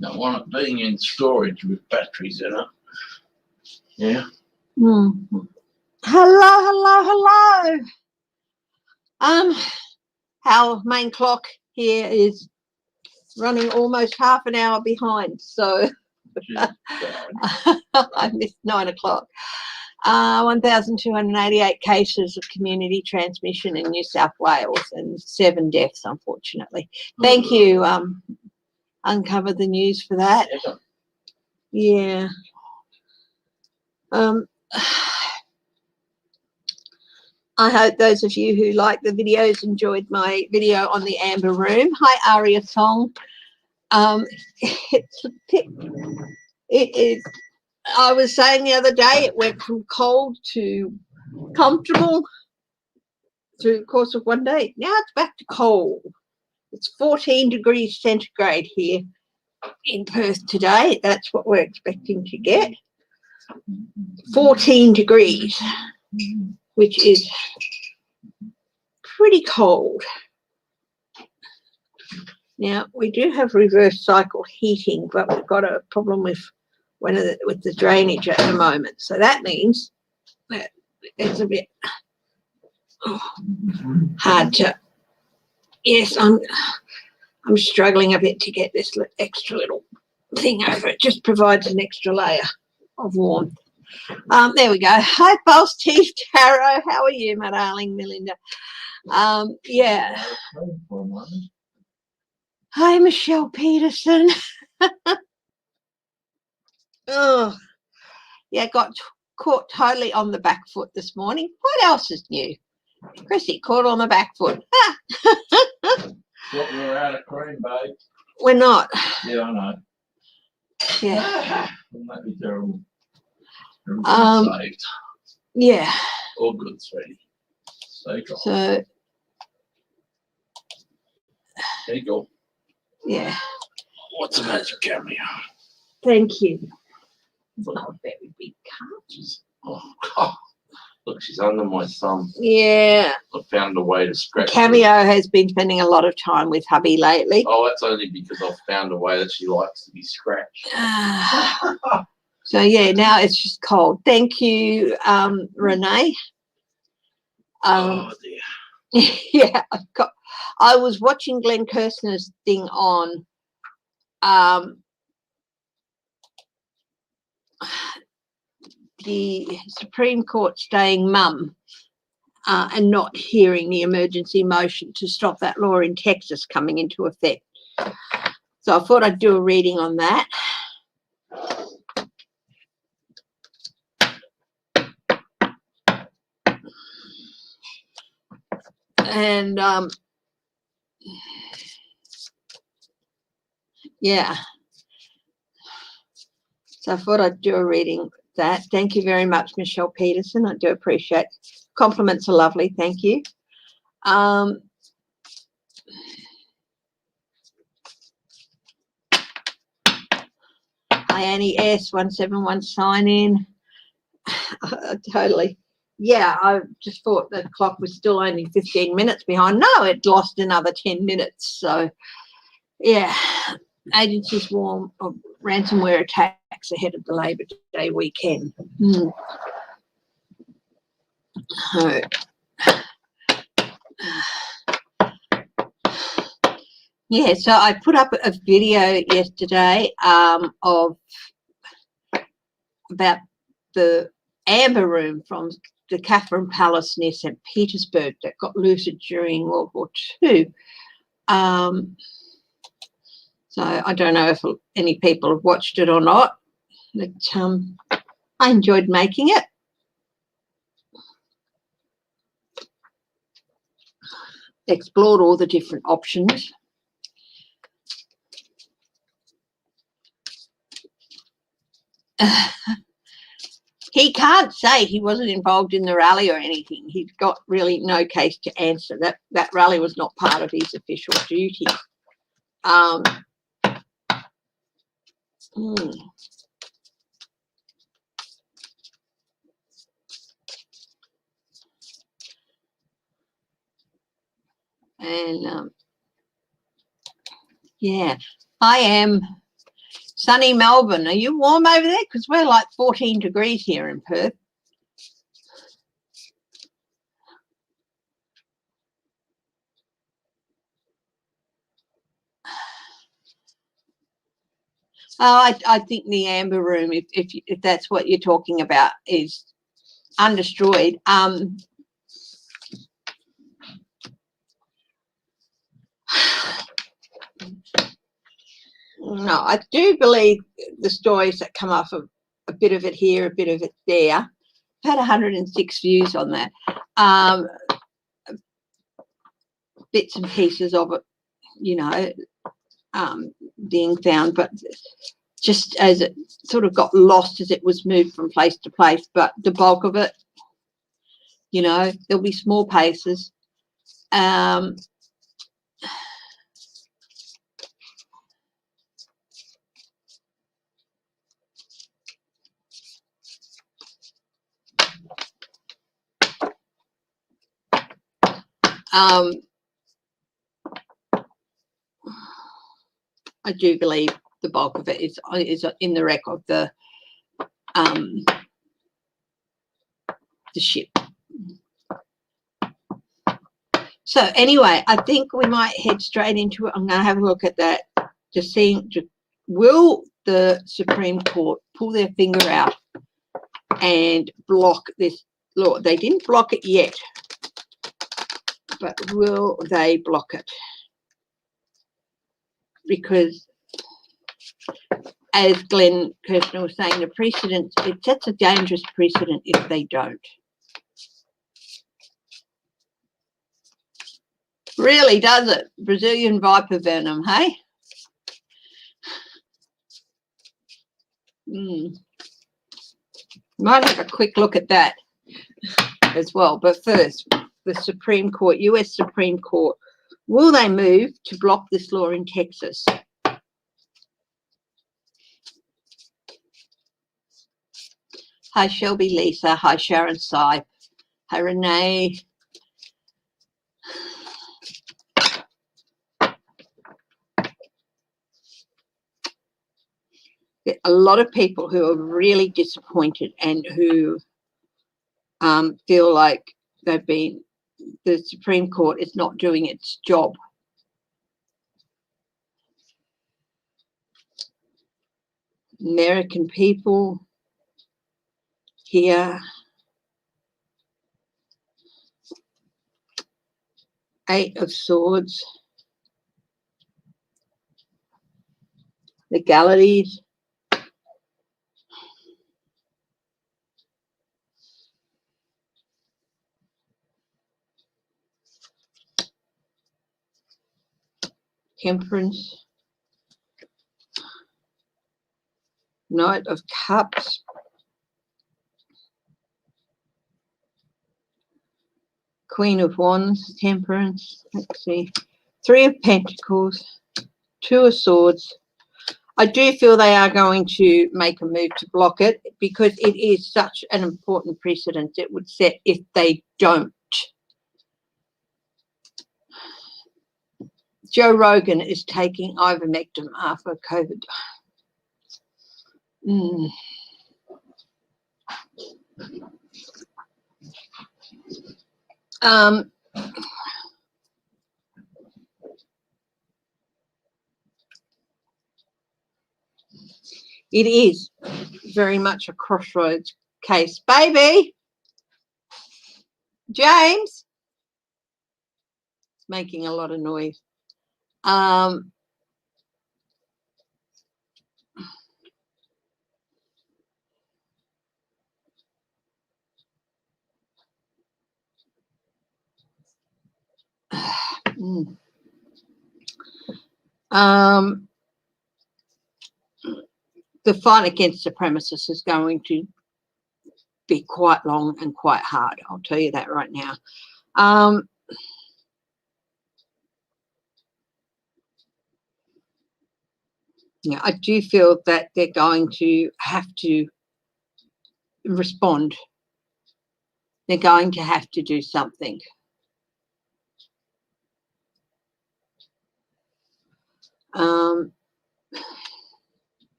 Don't want it being in storage with batteries in it. Yeah. Hello. Our main clock here is running almost half an hour behind, so I missed 9 o'clock. 1,288 cases of community transmission in New South Wales and 7 deaths, unfortunately. Thank you, Uncover the News, for that. Yeah. I hope those of you who like the videos enjoyed my video on the Amber Room. Hi, Aria Song. It is, I was saying the other day, it went from cold to comfortable through the course of one day. Now it's back to cold. It's 14 degrees centigrade here in Perth today. That's what we're expecting to get. 14 degrees, which is pretty cold. Now, we do have reverse cycle heating, but we've got a problem with with the drainage at the moment. So that means that it's a bit hard to, yes, I'm struggling a bit to get this extra little thing over. It just provides an extra layer of warmth. There we go. Hi, Pulse Teeth Tarot. How are you, my darling Melinda? Yeah. Hi, Michelle Peterson. Oh, yeah, got caught totally on the back foot this morning. What else is new? Chrissey, caught on the back foot. What, we're out of cream, babe? We're not. Yeah, I know. Yeah. Wouldn't that be terrible? Saved. Yeah. All good, sweetie. Stay dry. So. There you go. Yeah. What's a magic cameo? Thank you. It's not a very big cut. Oh, God. Look, she's under my thumb. Yeah. I found a way to scratch Cameo her. has been spending a lot of time with hubby lately. Oh, that's only because I've found a way that she likes to be scratched. So, yeah, now it's just cold. Thank you, Renee. Oh, dear. Yeah, I was watching Glenn Kirshner's thing on the Supreme Court staying mum and not hearing the emergency motion to stop that law in Texas coming into effect. So I thought I'd do a reading on that. And yeah, so I thought I'd do a reading of that. Thank you very much, Michelle Peterson. I do appreciate it. Compliments are lovely. Thank you. Hi, Annie S171 sign in. Totally. Yeah, I just thought the clock was still only 15 minutes behind. No, it lost another 10 minutes. So, yeah, agencies warn of ransomware attacks ahead of the Labor Day weekend. Yeah, so I put up a video yesterday about the Amber Room from the Catherine Palace near St. Petersburg that got looted during World War II. So I don't know if any people have watched it or not, but I enjoyed making it. Explored all the different options. He can't say he wasn't involved in the rally or anything. He's got really no case to answer. That rally was not part of his official duty. And yeah, I am Sunny Melbourne. Are you warm over there? Because we're like 14 degrees here in Perth. Oh, I think the Amber Room, if that's what you're talking about, is undestroyed. No, I do believe the stories that come off of a bit of it here, a bit of it there. I've had 106 views on that. Bits and pieces of it, you know, being found, but just as it sort of got lost as it was moved from place to place. But the bulk of it, you know, there'll be small places. I do believe the bulk of it is in the wreck of the ship. So anyway, I think we might head straight into it. I'm going to have a look at that, just seeing, will the Supreme Court pull their finger out and block this law? They didn't block it yet, but will they block it? Because, as Glenn Kirshner was saying, the precedent, it sets a dangerous precedent if they don't. Really does it? Brazilian viper venom, hey? Might have a quick look at that as well. But first, the Supreme Court, US Supreme Court, will they move to block this law in Texas? Hi, Shelby Lisa. Hi, Sharon Sy. Hi, Renee. A lot of people who are really disappointed and who feel like the Supreme Court is not doing its job. American people here, 8 of Swords, legalities, Temperance, Knight of Cups, Queen of Wands, Temperance, let's see, 3 of Pentacles, 2 of Swords. I do feel they are going to make a move to block it because it is such an important precedent it would set if they don't. Joe Rogan is taking ivermectin after COVID. It is very much a crossroads case. Baby! James! Making a lot of noise. The fight against supremacists is going to be quite long and quite hard. I'll tell you that right now. Yeah, I do feel that they're going to have to respond. They're going to have to do something.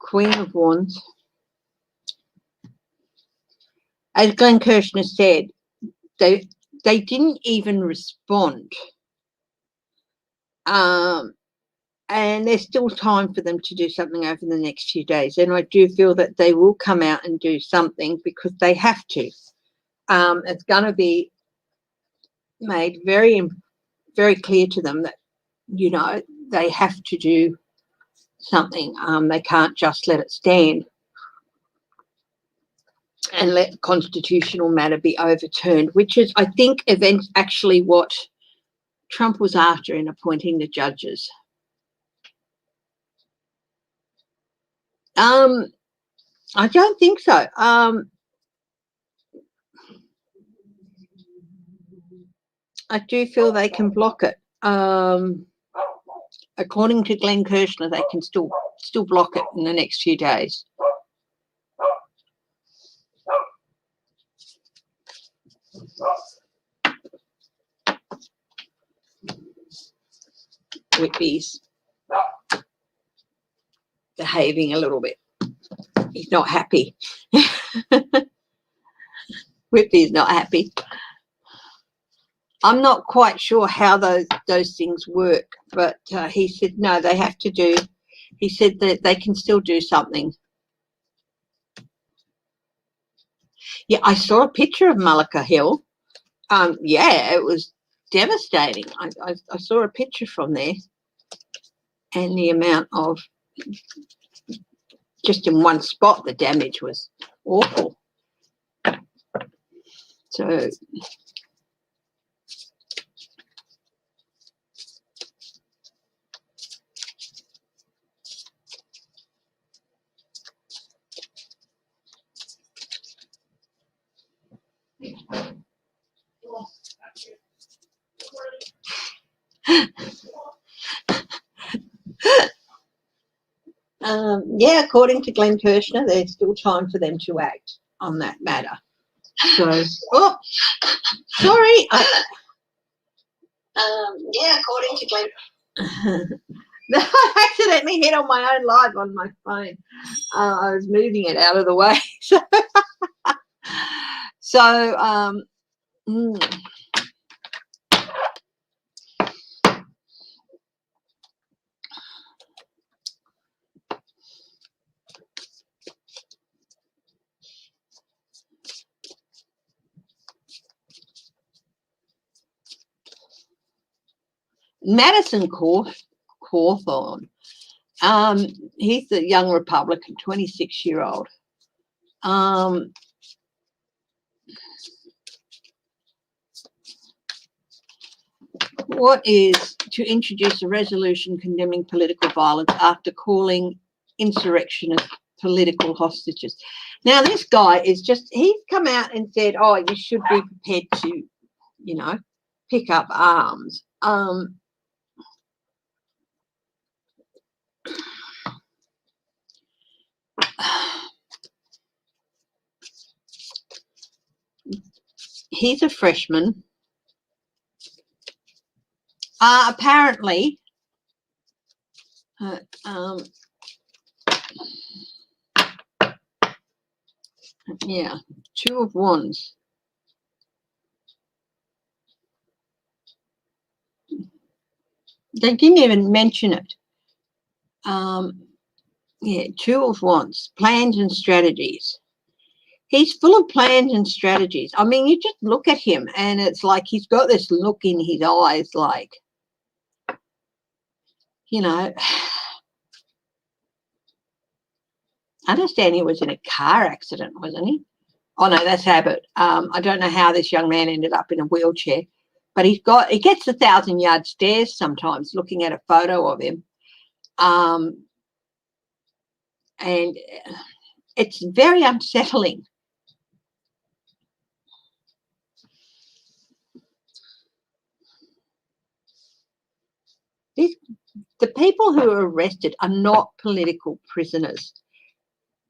Queen of Wands. As Glenn Kirshner said, they didn't even respond. And there's still time for them to do something over the next few days. And I do feel that they will come out and do something because they have to. It's going to be made very, very clear to them that, you know, they have to do something. They can't just let it stand and let the constitutional matter be overturned, which is, I think, actually what Trump was after in appointing the judges. I don't think so. I do feel they can block it. According to Glenn Kirshner, they can still block it in the next few days. Whitby's behaving a little bit. He's not happy. Whitby's not happy. I'm not quite sure how those things work, but he said no, they have to do. He said that they can still do something. Yeah, I saw a picture of Mullica Hill. Yeah, it was devastating. I saw a picture from there, and the amount of, just in one spot, the damage was awful. So yeah, according to Glenn Kirshner, there's still time for them to act on that matter. So, oh, sorry. Yeah, according to Glenn. I accidentally hit on my own live on my phone. I was moving it out of the way. Madison Cawthorn, he's the young Republican, 26-year-old. What is to introduce a resolution condemning political violence after calling insurrectionists political hostages. Now, this guy is just, he's come out and said, oh, you should be prepared to, you know, pick up arms. He's a freshman. Apparently, yeah, Two of Wands. They didn't even mention it. Yeah, Two of Wands, plans and strategies. He's full of plans and strategies. I mean, you just look at him and it's like he's got this look in his eyes like, you know, I understand he was in a car accident, wasn't he? Oh, no, that's Abbott. I don't know how this young man ended up in a wheelchair, but he gets 1,000-yard stares sometimes looking at a photo of him. And it's very unsettling. The people who are arrested are not political prisoners.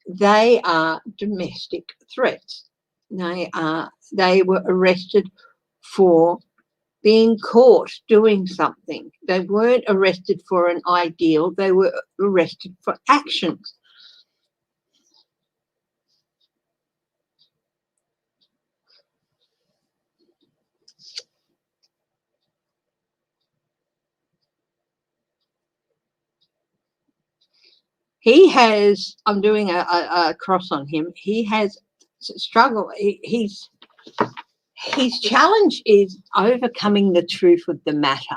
They are domestic threats. They were arrested for being caught doing something. They weren't arrested for an ideal. They were arrested for actions. He has, I'm doing a cross on him. He has struggled. His challenge is overcoming the truth of the matter.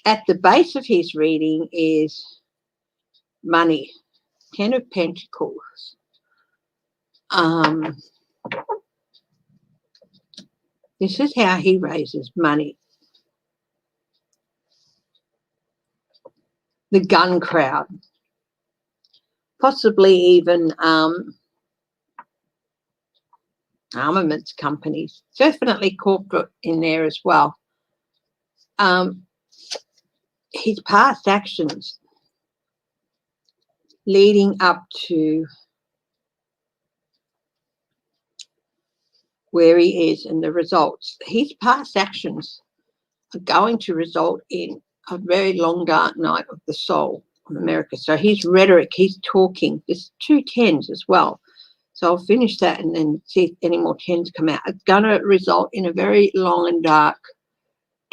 At the base of his reading is money, 10 of Pentacles. This is how he raises money. The gun crowd. Possibly even armaments companies. Definitely corporate in there as well. His past actions leading up to where he is and the results. His past actions are going to result in a very long dark night of the soul of America. So his rhetoric, he's talking, there's 2 10s as well. So I'll finish that and then see if any more 10s come out. It's going to result in a very long and dark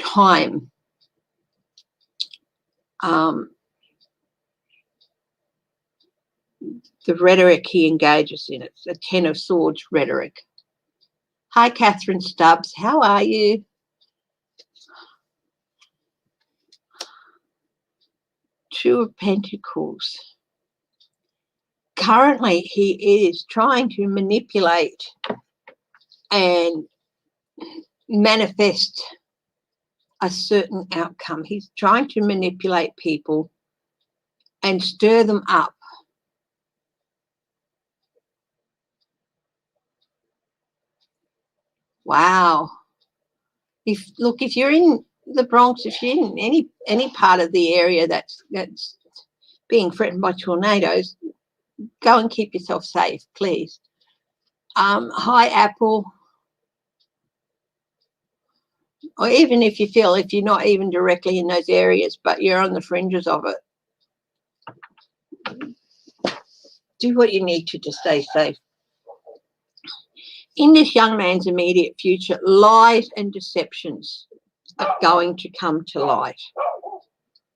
time. The rhetoric he engages in, it's a 10 of Swords rhetoric. Hi, Catherine Stubbs. How are you? Two of Pentacles. Currently, he is trying to manipulate and manifest a certain outcome. He's trying to manipulate people and stir them up. Wow. If you're in the Bronx, if you're in any part of the area that's being threatened by tornadoes, go and keep yourself safe, please. Hi, Apple. Or even if you're not even directly in those areas, but you're on the fringes of it, do what you need to stay safe. In this young man's immediate future, lies and deceptions are going to come to light.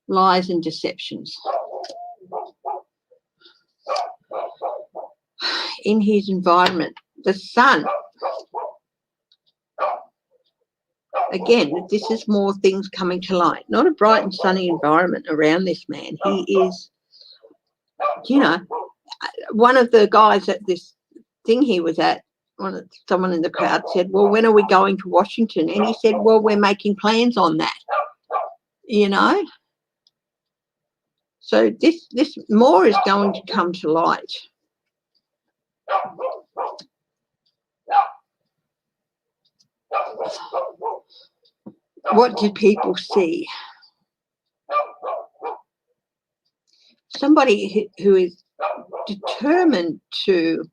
Lies and deceptions. In his environment, the sun. Again, this is more things coming to light. Not a bright and sunny environment around this man. He is, one of the guys at this thing he was at, someone in the crowd said, well, when are we going to Washington? And he said, well, we're making plans on that, So this more is going to come to light. What do people see? Somebody who is determined to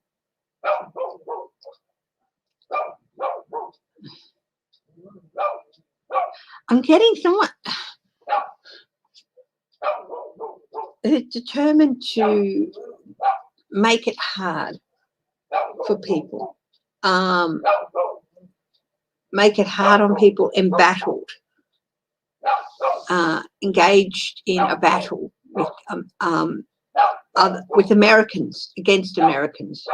I'm getting someone who's determined to make it hard for people. Make it hard on people, embattled, engaged in a battle with Americans, against Americans.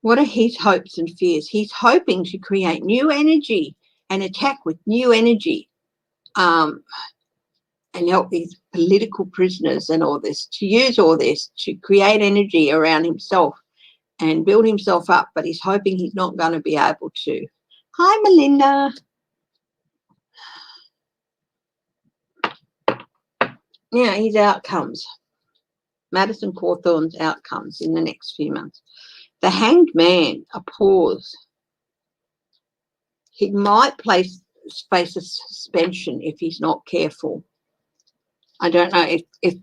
What are his hopes and fears? He's hoping to create new energy and attack with new energy, and help these political prisoners and all this, to use all this to create energy around himself and build himself up, but he's hoping he's not going to be able to. Hi, Melinda. Yeah, his outcomes. Madison Cawthorn's outcomes in the next few months. The Hanged Man, a pause. He might face a suspension if he's not careful. I don't know if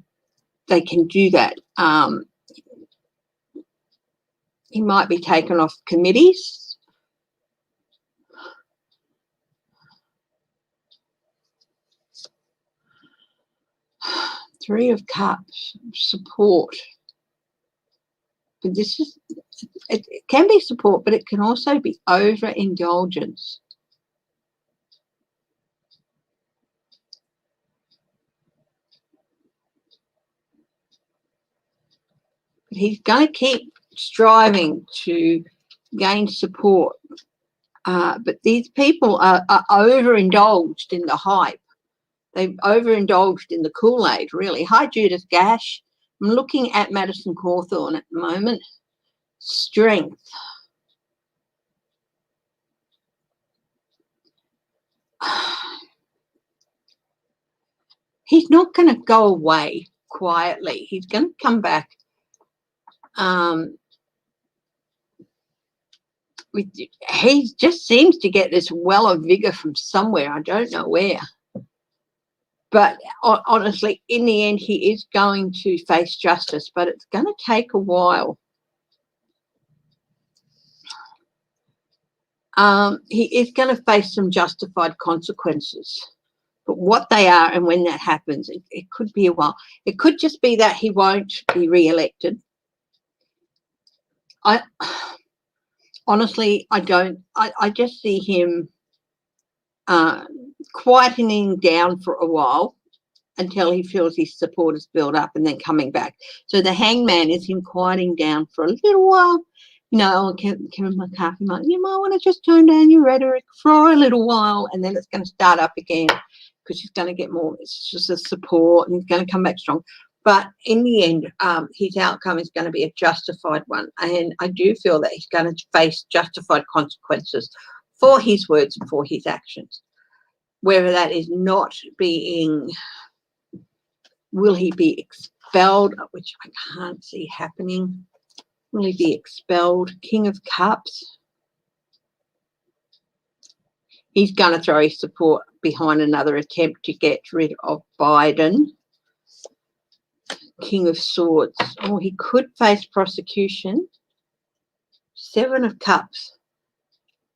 they can do that. He might be taken off committees. Three of Cups, support. But this is, it can be support, but it can also be overindulgence. But he's going to keep striving to gain support. But these people are overindulged in the hype. They've overindulged in the Kool-Aid, really. Hi, Judith Gash. I'm looking at Madison Cawthorn at the moment. Strength. He's not going to go away quietly. He's going to come back. He just seems to get this well of vigor from somewhere. I don't know where. But honestly, in the end, he is going to face justice, but it's going to take a while. He is going to face some justified consequences. But what they are and when that happens, it could be a while. It could just be that he won't be re-elected. Honestly, I just see him quietening down for a while until he feels his support is built up and then coming back. So the hangman is him quieting down for a little while. You know, Kevin McCarthy might, you might want to just tone down your rhetoric for a little while, and then it's going to start up again because he's going to get more. It's just a support and he's going to come back strong. But in the end, his outcome is going to be a justified one. And I do feel that he's going to face justified consequences for his words and for his actions. Whether that is not being, will he be expelled, which I can't see happening. Will he be expelled? King of Cups. He's going to throw his support behind another attempt to get rid of Biden. King of Swords. Oh, he could face prosecution. Seven of Cups.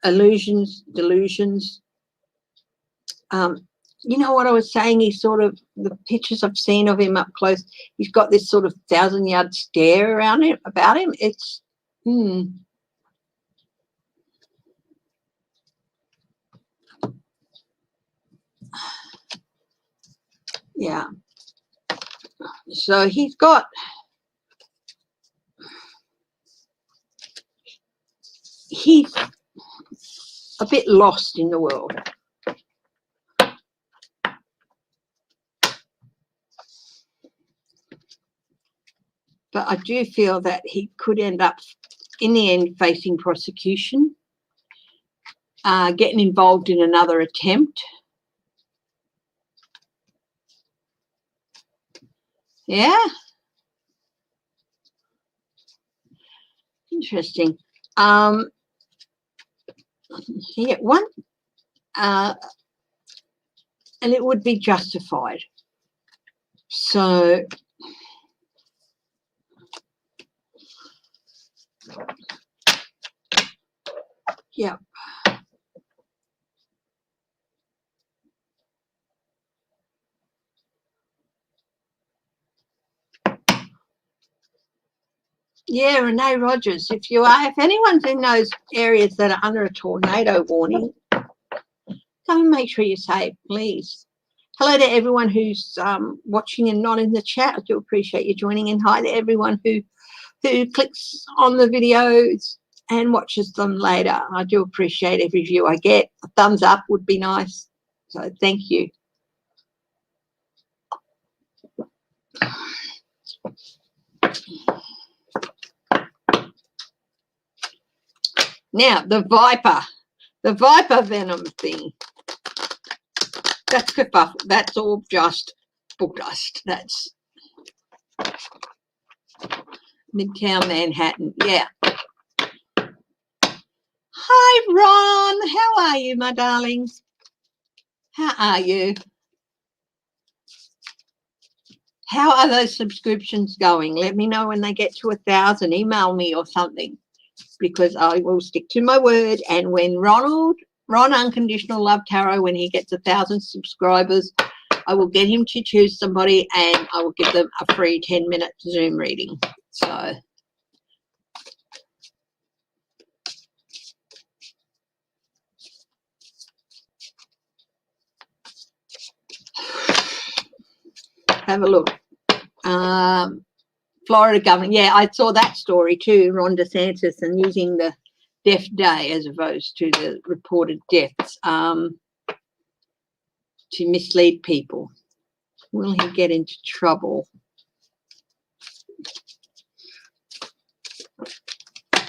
Illusions, delusions. You know what I was saying? He's sort of, the pictures I've seen of him up close, he's got this sort of 1,000-yard stare around him, about him. It's, yeah. So he's got, he's a bit lost in the world. But I do feel that he could end up, in the end, facing prosecution, getting involved in another attempt. Yeah. Interesting. Yeah, one, and it would be justified. So, yeah. Yeah, Renee Rogers, if anyone's in those areas that are under a tornado warning, go and make sure you're safe, please. Hello to everyone who's watching and not in the chat. I do appreciate you joining in. Hi to everyone who clicks on the videos and watches them later. I do appreciate every view I get. A thumbs up would be nice. So thank you. Now, the Viper venom thing. That's kerfuffle. That's all just bull dust. That's Midtown Manhattan. Yeah. Hi, Ron. How are you, my darlings? How are you? How are those subscriptions going? Let me know when they get to 1,000. Email me or something, because I will stick to my word. And when Ron Unconditional Love Tarot, when he gets 1,000 subscribers, I will get him to choose somebody and I will give them a free 10-minute Zoom reading. So have a look. Florida governor, yeah, I saw that story too, Ron DeSantis, and using the death day as opposed to the reported deaths to mislead people. Will he get into trouble?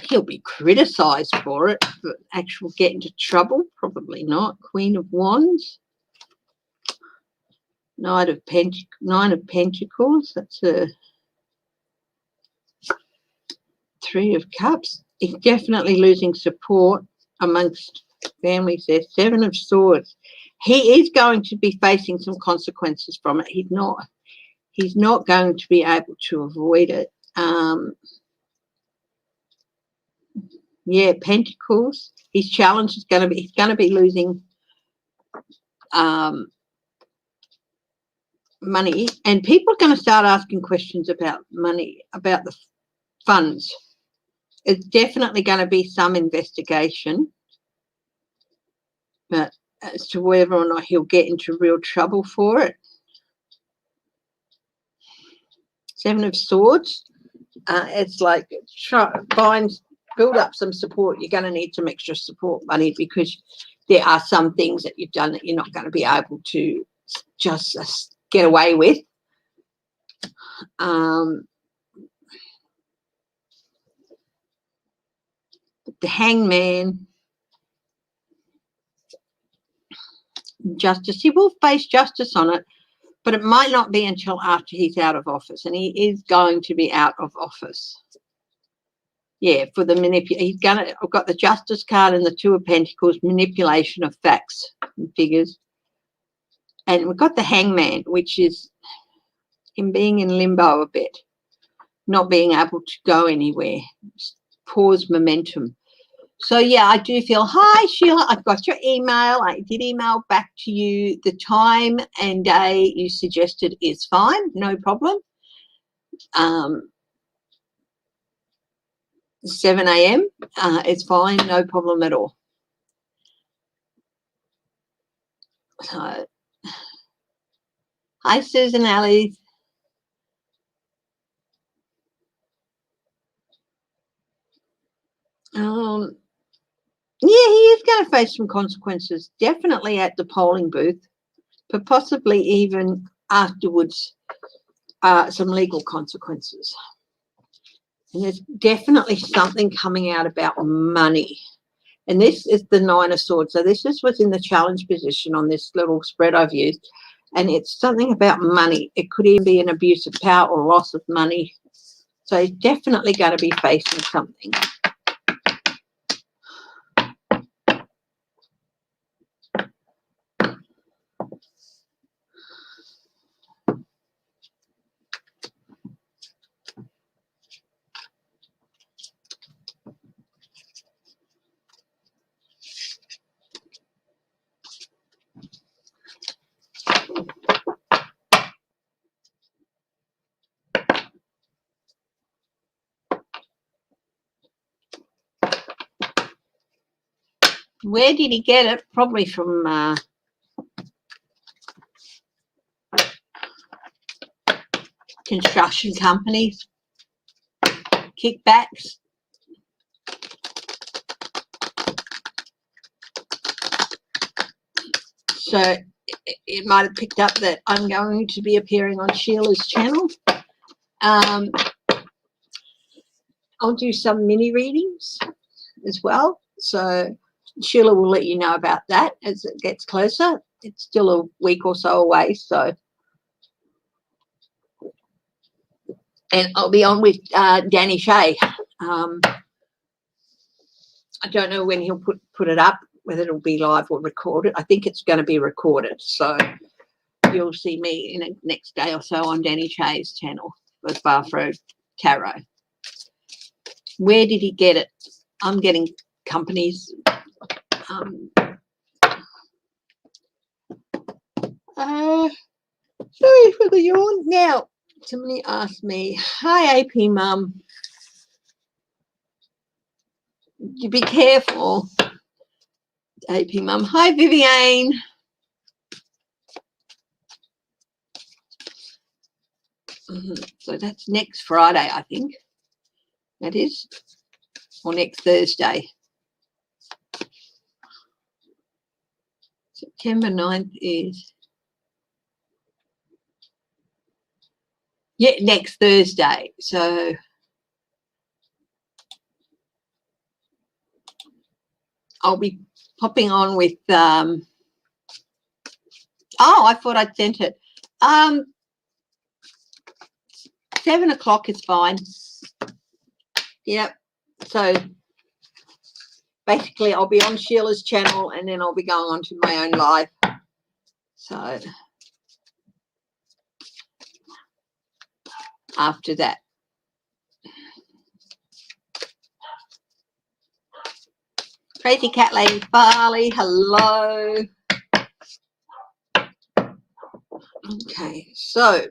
He'll be criticised for it, but actual get into trouble? Probably not. Queen of Wands. Nine of Pentacles. That's a Three of Cups. He's definitely losing support amongst families there. Seven of Swords. He is going to be facing some consequences from it. He's not going to be able to avoid it. Yeah, Pentacles. His challenge is going to be, he's going to be losing money, and people are going to start asking questions about money, about the funds. It's definitely going to be some investigation, but as to whether or not he'll get into real trouble for it. Seven of Swords. It's like build up some support. You're going to need some extra support money, because there are some things that you've done that you're not going to be able to just get away with. The Hangman. Justice. He will face justice on it, but it might not be until after he's out of office, and he is going to be out of office. Yeah, for the I've got the Justice card and the Two of Pentacles, manipulation of facts and figures. And we've got the Hangman, which is him being in limbo a bit, not being able to go anywhere, pause momentum. So, yeah, I do feel, hi, Sheila, I've got your email. I did email back to you. The time and day you suggested is fine, no problem. 7 a.m. It's fine, no problem at all. So, hi, Susan Alley. Yeah, he is going to face some consequences, definitely at the polling booth, but possibly even afterwards, some legal consequences. And there's definitely something coming out about money. And this is the Nine of Swords. So this is what's in the challenge position on this little spread I've used. And it's something about money. It could even be an abuse of power or loss of money. So he's definitely going to be facing something. Where did he get it? Probably from construction companies, kickbacks. So it might have picked up that I'm going to be appearing on Sheila's channel. I'll do some mini readings as well. So Sheila will let you know about that as it gets closer. It's still a week or so away. So, and I'll be on with Danny Shea. I don't know when he'll put it up, whether it'll be live or recorded. I think it's going to be recorded. So you'll see me in the next day or so on Danny Chay's channel with Bath Road Tarot. Where did he get it? I'm getting companies. Sorry for the yawn. Now, somebody asked me, hi, AP Mum. You be careful, AP Mum. Hi, Viviane. So that's next Friday, I think. That is, or next Thursday. September 9th is, yeah, next Thursday. So I'll be popping on with, oh, I thought I'd sent it. 7 o'clock is fine. Yep. So basically I'll be on Sheila's channel and then I'll be going on to my own live. So after that. Crazy Cat Lady Farley, hello. Okay, so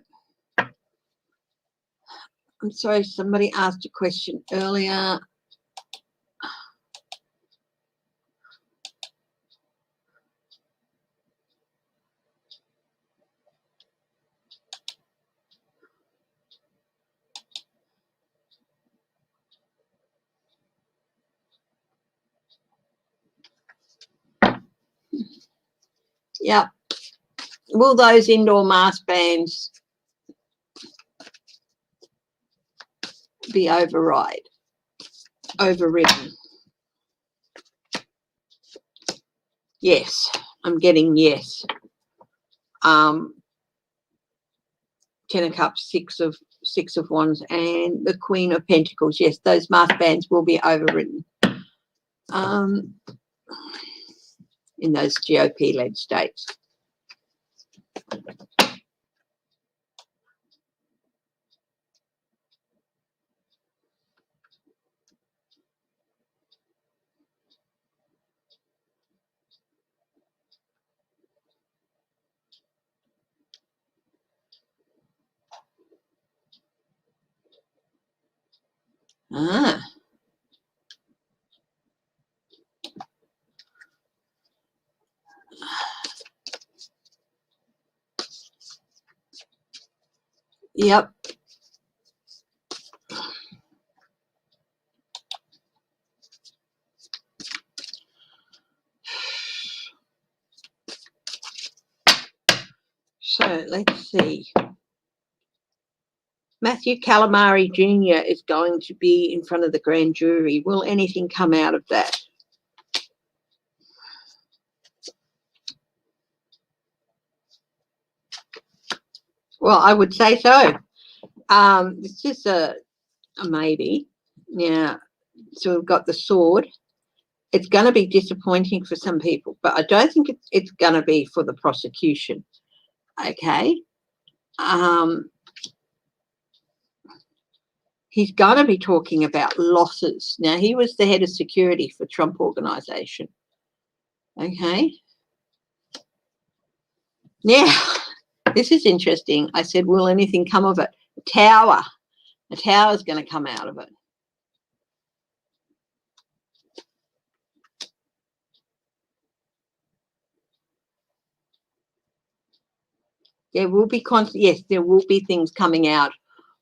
I'm sorry, somebody asked a question earlier. Yeah. Will those indoor mask bans be overridden? Yes, I'm getting yes. 10 of Cups, six of Wands, and the Queen of Pentacles. Yes, those mask bans will be overridden in those GOP-led states. Yep. So let's see. Matthew Calamari Jr. is going to be in front of the grand jury. Will anything come out of that? Well, I would say so. It's just a maybe. Yeah. So we've got the sword. It's going to be disappointing for some people, but I don't think it's going to be for the prosecution. Okay. He's going to be talking about losses. Now, he was the head of security for Trump Organization. Okay. Now, this is interesting. I said, will anything come of it? The tower. The tower is going to come out of it. There will be, yes, there will be things coming out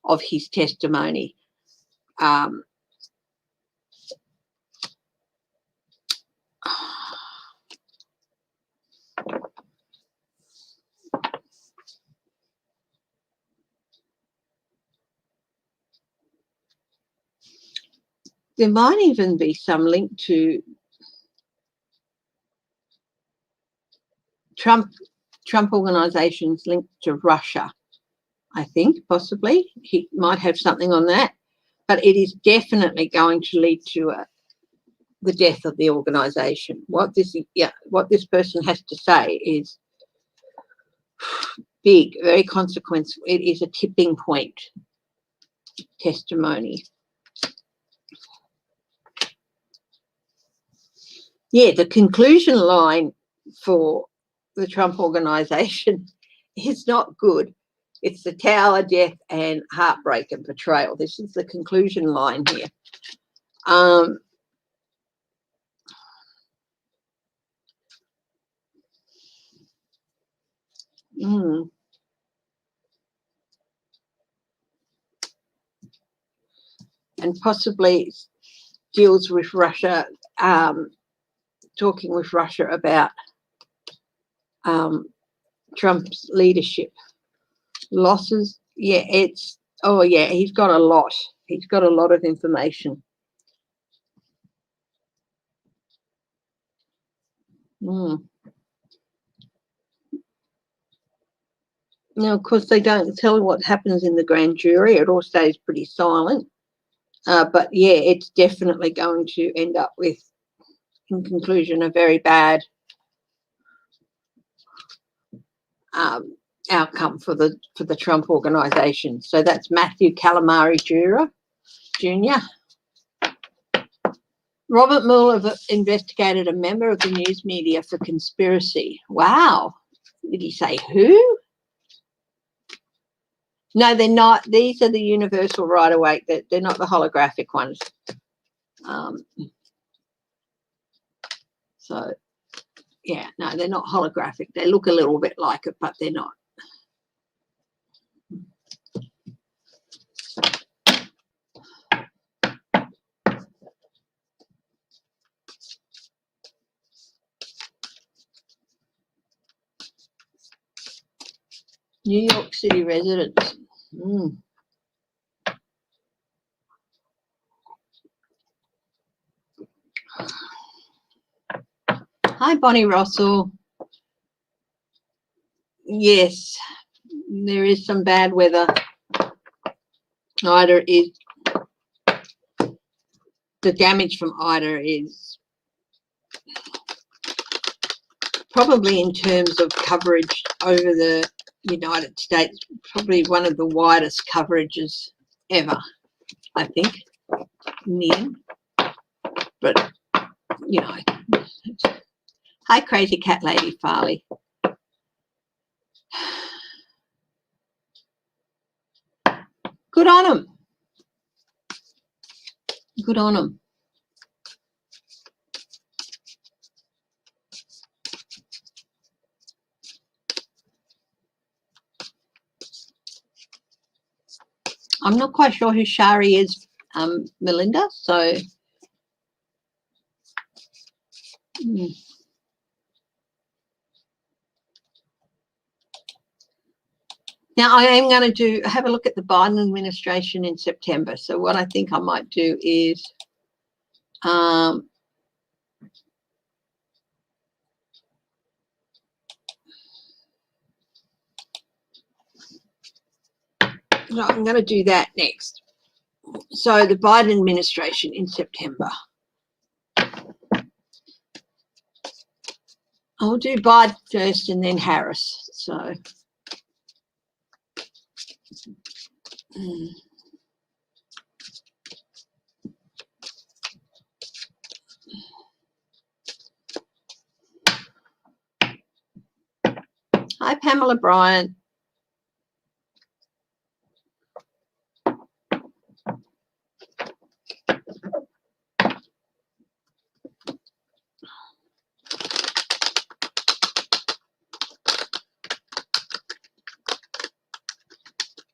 of his testimony. There might even be some link to Trump Organization's linked to Russia, I think, possibly. He might have something on that. But it is definitely going to lead to the death of the organization. What this person has to say is big, very consequential. It is a tipping point testimony. Yeah, the conclusion line for the Trump organization is not good. It's the tower, death, and heartbreak and betrayal. This is the conclusion line here. And possibly deals with Russia, talking with Russia about Trump's leadership. Losses, yeah, it's, oh yeah, he's got a lot. He's got a lot of information. Now, of course, they don't tell what happens in the grand jury. It all stays pretty silent. But yeah, it's definitely going to end up with, in conclusion, a very bad outcome for the Trump organization. So that's Matthew Calamari Jr. Robert Mueller investigated a member of the news media for conspiracy. Wow. Did he say who? No, they're not. These are the universal right away. They're not the holographic ones. So, yeah, no, they're not holographic. They look a little bit like it, but they're not. New York City residents. Hi, Bonnie Russell. Yes, there is some bad weather. Ida is, the damage from Ida is probably, in terms of coverage over the United States, probably one of the widest coverages ever, I think, in the end. But, hi, Crazy Cat Lady Farley. Good on them. Good on them. I'm not quite sure who Shari is, Melinda, so now I am going to have a look at the Biden administration in September. So what I think I might do is I'm going to do that next. So the Biden administration in September. I'll do Biden first and then Harris. So hi, Pamela Bryant.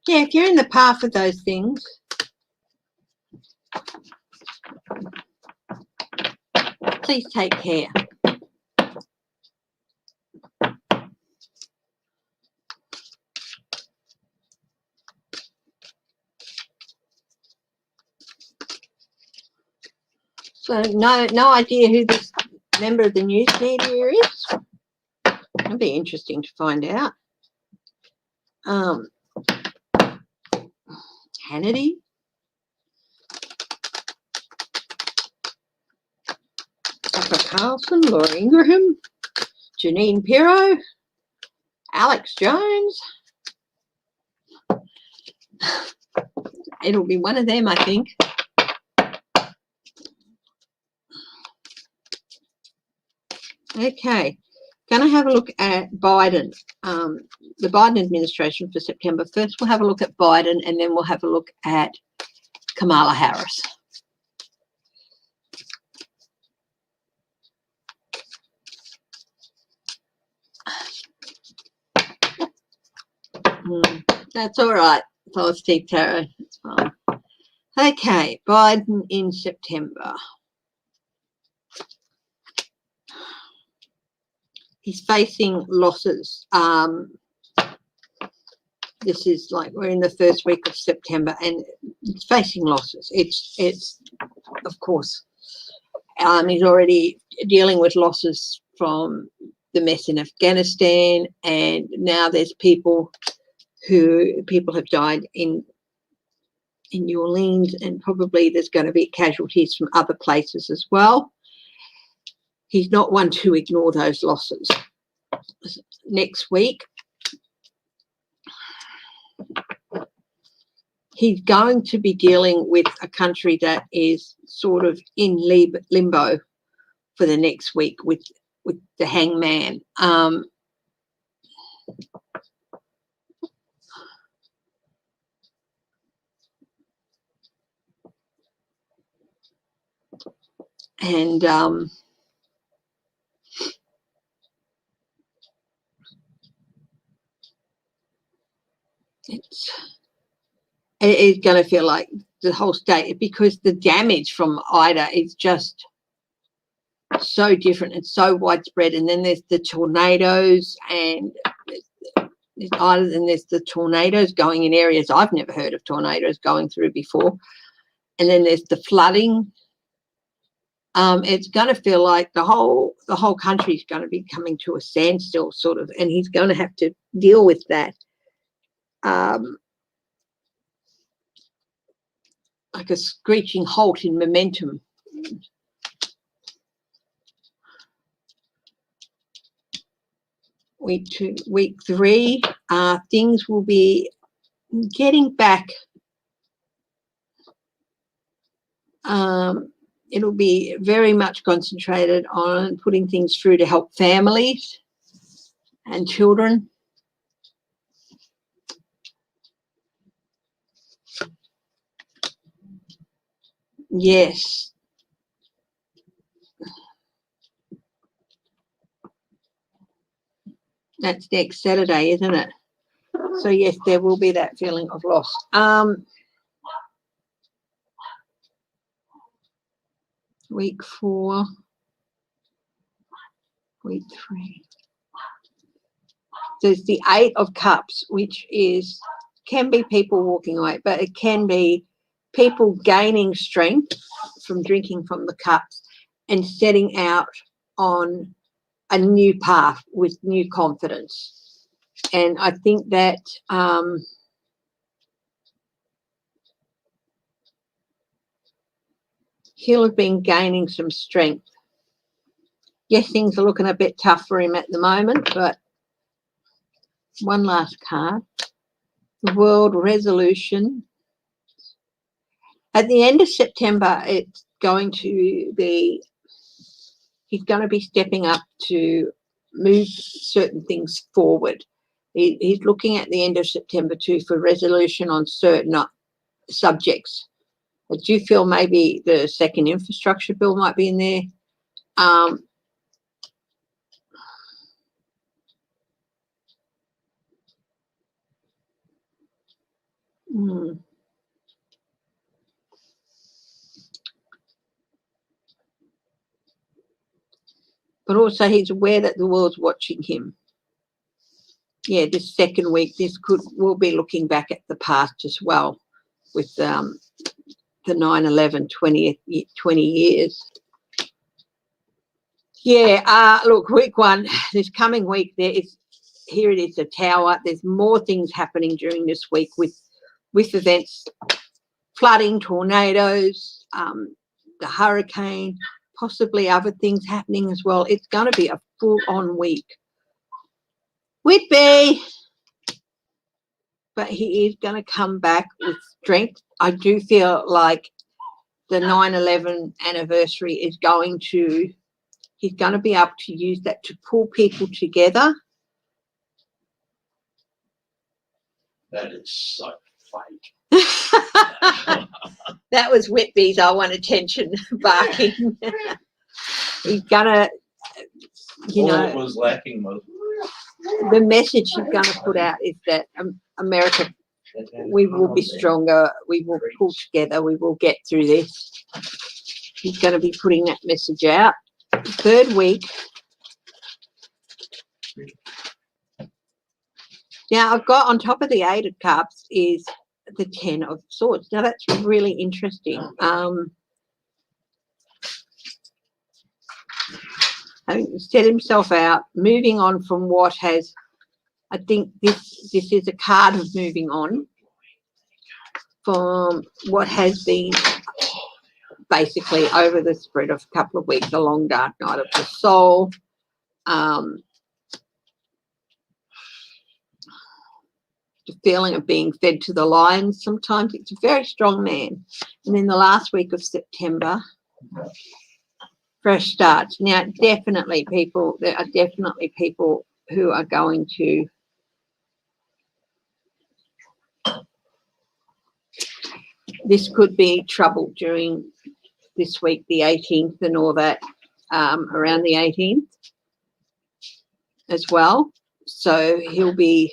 Yeah, if you're in the path of those things, please take care. So no idea who this member of the news media is. It'll be interesting to find out. Hannity. Tucker Carlson, Laura Ingraham, Janine Pirro, Alex Jones. It'll be one of them, I think. Okay, going to have a look at Biden, the Biden administration for September. First, we'll have a look at Biden, and then we'll have a look at Kamala Harris. That's all right, Positive Tarot. That's fine. Okay, Biden in September. He's facing losses. This is like we're in the first week of September, and he's facing losses. It's of course, he's already dealing with losses from the mess in Afghanistan, and now there's people have died in New Orleans, and probably there's going to be casualties from other places as well. He's not one to ignore those losses. Next week, he's going to be dealing with a country that is sort of in limbo for the next week with the hangman. And it is going to feel like the whole state, because the damage from Ida is just so different and so widespread. And then there's the tornadoes, and there's Ida, and there's the tornadoes going in areas I've never heard of tornadoes going through before. And then there's the flooding. It's going to feel like the whole country is going to be coming to a standstill, sort of, and he's going to have to deal with that. Like a screeching halt in momentum. Week 2, week 3, things will be getting back. It'll be very much concentrated on putting things through to help families and children. Yes. That's next Saturday, isn't it? So, yes, there will be that feeling of loss. Week 4, week 3. There's the 8 of Cups, which can be people walking away, but it can be people gaining strength from drinking from the cups and setting out on a new path with new confidence. And I think that he'll have been gaining some strength. Yes, things are looking a bit tough for him at the moment, but one last card. The World Resolution. At the end of September, it's going to be, he's going to be stepping up to move certain things forward. He's looking at the end of September too for resolution on certain subjects. I do feel maybe the second infrastructure bill might be in there. But also he's aware that the world's watching him. Yeah, this second week, we'll be looking back at the past as well with the 9/11, 20 years. Yeah, look, week 1, this coming week, here it is, the Tower. There's more things happening during this week with events, flooding, tornadoes, the hurricane, possibly other things happening as well. It's going to be a full-on week Whitby, but he is going to come back with strength. I do feel like the 9/11 anniversary is going to, he's going to be able to use that to pull people together. That is so fake. That was Whitby's I want attention barking. He's going to, All it was lacking was the message he's going to put out is that America, we will be stronger, we will pull together, we will get through this. He's going to be putting that message out. Third week. Now, I've got on top of the 8 of Cups is the 10 of Swords. Now, that's really interesting. Having set himself out, moving on from what has, I think this is a card of moving on from what has been basically over the spread of a couple of weeks, a long dark night of the soul. The feeling of being fed to the lions sometimes. It's a very strong man. And then the last week of September, fresh starts. Now, definitely people, there are definitely people who are going to this could be trouble during this week, the 18th and all that, around the 18th as well. So he'll be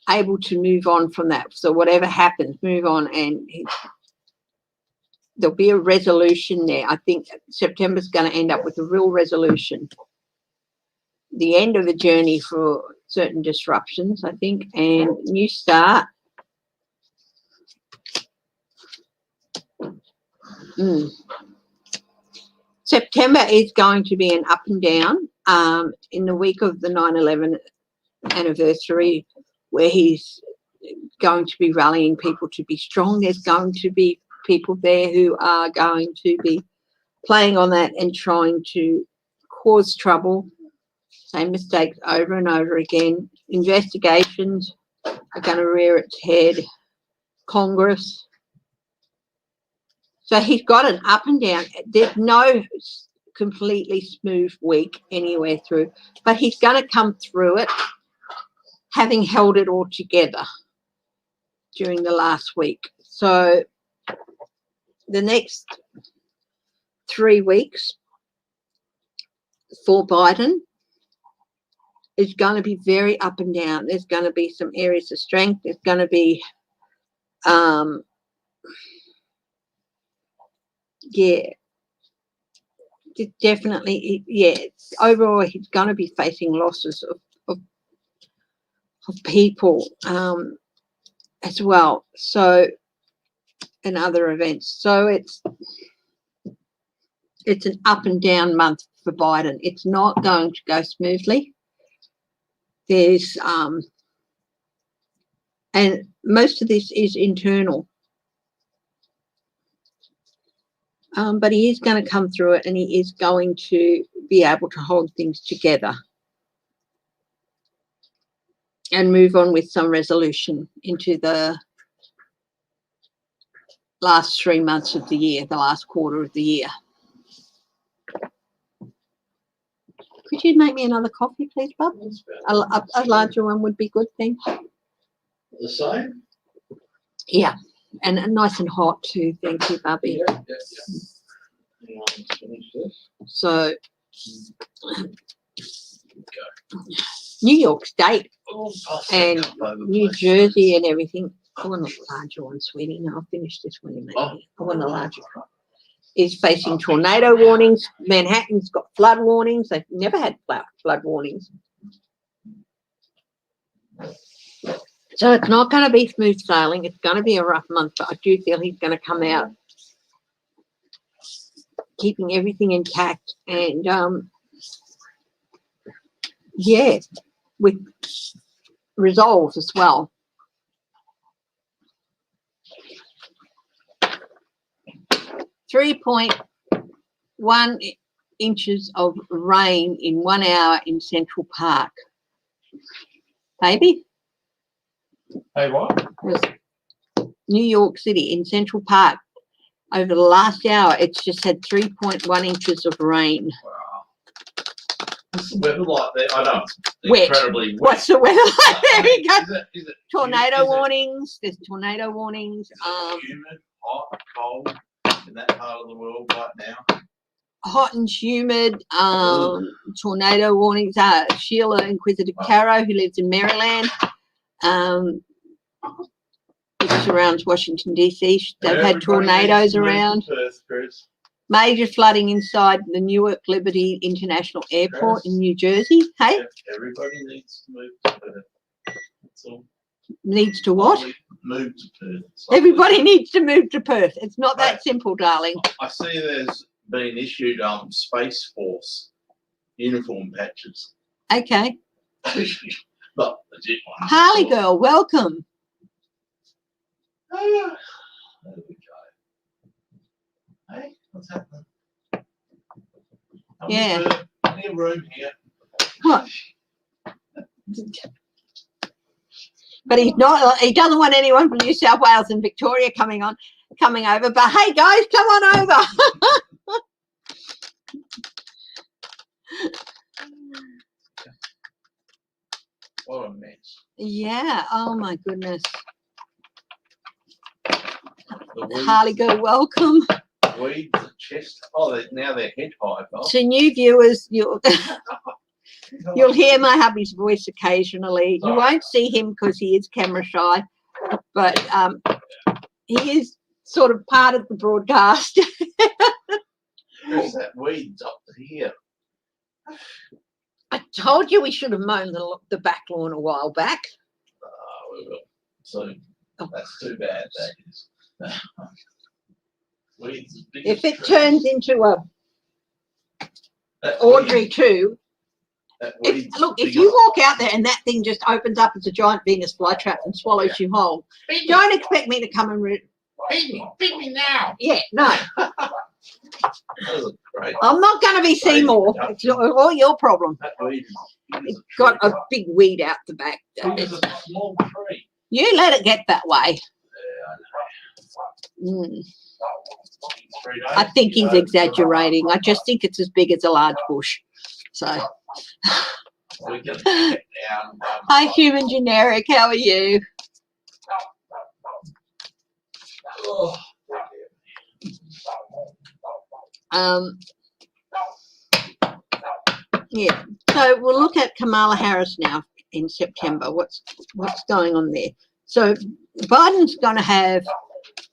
able to move on from that. So whatever happens, move on, and there'll be a resolution there. I think September's going to end up with a real resolution. The end of a journey for certain disruptions, I think, and new start. September is going to be an up and down in the week of the 9/11 anniversary, where he's going to be rallying people to be strong. There's going to be people there who are going to be playing on that and trying to cause trouble. Same mistakes over and over again. Investigations are going to rear its head. Congress. So he's got an up and down. There's no completely smooth week anywhere through, but he's going to come through it, having held it all together during the last week. So the next 3 weeks for Biden is going to be very up and down. There's going to be some areas of strength. There's going to be, definitely, overall he's going to be facing losses of people as well. So, and other events. So it's an up and down month for Biden. It's not going to go smoothly. There's and most of this is internal, but he is going to come through it, and he is going to be able to hold things together and move on with some resolution into the last 3 months of the year, the last quarter of the year. Could you make me another coffee, please, Bob? A larger one would be good, thanks. the same. Yeah, and nice and hot too. Thank you, Bubby. So, New York State and New Jersey and everything. I want a larger one, sweetie. No, I'll finish this one in a minute. I want a larger one. Is facing tornado warnings. Manhattan's got flood warnings. They've never had flood warnings. So it's not going to be smooth sailing. It's going to be a rough month, but I do feel he's going to come out keeping everything intact and, with resolve as well. $3.1 inches of rain in 1 hour in Central Park. Baby? Hey, what? New York City in Central Park. Over the last hour, it's just had 3.1 inches of rain. Wow. What's the weather like there? I know it's Wet. incredibly wet. What's the weather like? There you go. Is it Tornado warnings. There's tornado warnings. Humid, hot, cold in that part of the world right now? Hot and humid. Tornado warnings. Sheila Inquisitor Caro, who lives in Maryland. It surrounds Washington, D.C. They've had tornadoes around. Perth, Chris. Major flooding inside the Newark Liberty International Airport in New Jersey. Hey? Everybody needs to move to Perth. That's all. Needs to what? Move to Perth. Everybody needs to move to Perth. It's not that simple, darling. I see there's been issued Space Force uniform patches. Okay. But legit ones. Harley girl, welcome. There we go. Hey, what's happening? Yeah. Plenty of room here. What? But he's not. He doesn't want anyone from New South Wales and Victoria coming over. But hey, guys, come on over. What a mess. Yeah. Oh my goodness. The weeds, Harley girl, welcome. weeds, the chest. Oh, now they're head high. Oh. To new viewers, you'll hear my hubby's voice occasionally. You won't see him because he is camera shy, but he is sort of part of the broadcast. There's that weeds up to here. I told you we should have mown the back lawn a while back. We will. So that's too bad. That is. Weeds as big If as it trees. turns into a Audrey too. Look, if you walk out there and that thing just opens up as a giant Venus flytrap and swallows you whole, don't expect me to come and beat me now. Yeah, no. That was great. I'm not going to be Seymour. It's all your problem. That weed It's got a big weed out the back. It's a small tree. You let it get that way. Yeah, I know. I think he's exaggerating. I just think it's as big as a large bush. So, We can get down. hi, human generic. How are you? Oh. Yeah. So we'll look at Kamala Harris now in September. What's going on there? So Biden's going to have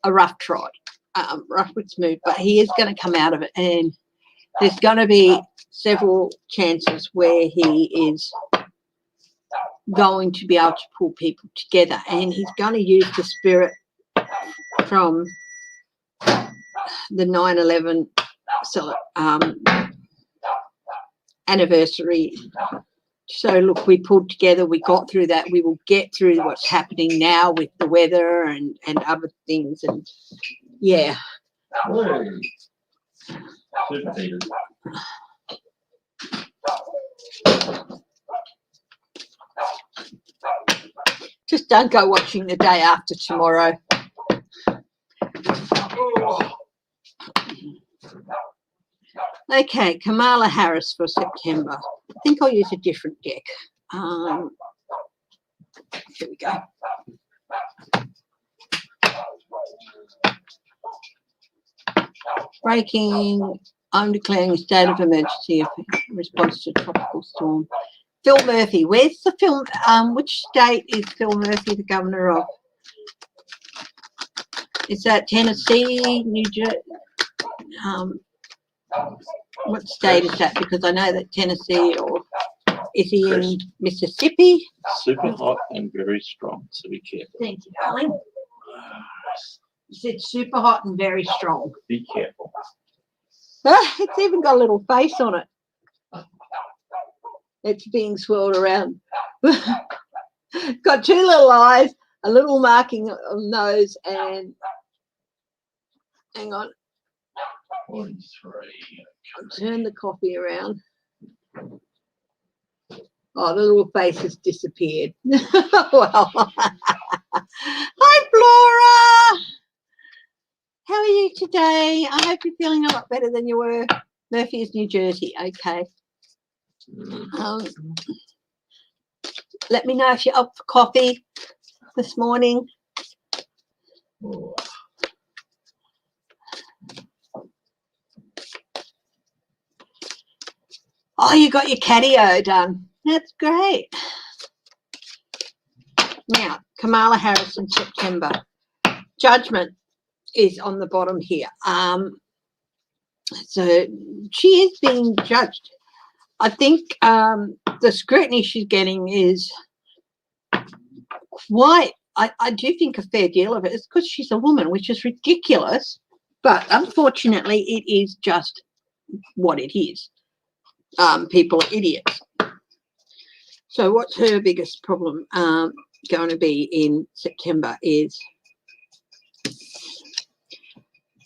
a rough trot, rough with smooth, but he is going to come out of it, and there's going to be several chances where he is going to be able to pull people together, and he's going to use the spirit from the 9/11 anniversary. So look, we pulled together, we got through that, we will get through what's happening now with the weather and other things, and yeah. Superheated. Just don't go watching The Day After Tomorrow. Okay, Kamala Harris for September. I think I'll use a different deck. Here we go. Breaking, I'm declaring a state of emergency in response to tropical storm. Phil Murphy, where's the film? Which state is Phil Murphy the governor of? Is that Tennessee, New Jersey? What state is that? Because I know that Tennessee, or is he in Mississippi? Super hot and very strong, so be careful. Thank you, darling. You said super hot and very strong. Be careful. It's even got a little face on it. It's being swirled around. Got two little eyes, a little marking on nose, and hang on. 43. Turn the coffee around. Oh, the little face has disappeared. Well, hi, Flora. How are you today? I hope you're feeling a lot better than you were. Murphy's, New Jersey. Okay. Let me know if you're up for coffee this morning. Oh, you got your catio done. That's great. Now, Kamala Harris in September. Judgment is on the bottom here. So she is being judged. I think the scrutiny she's getting is quite, I do think a fair deal of it is because she's a woman, which is ridiculous. But unfortunately, it is just what it is. People are idiots. So what's her biggest problem going to be in September is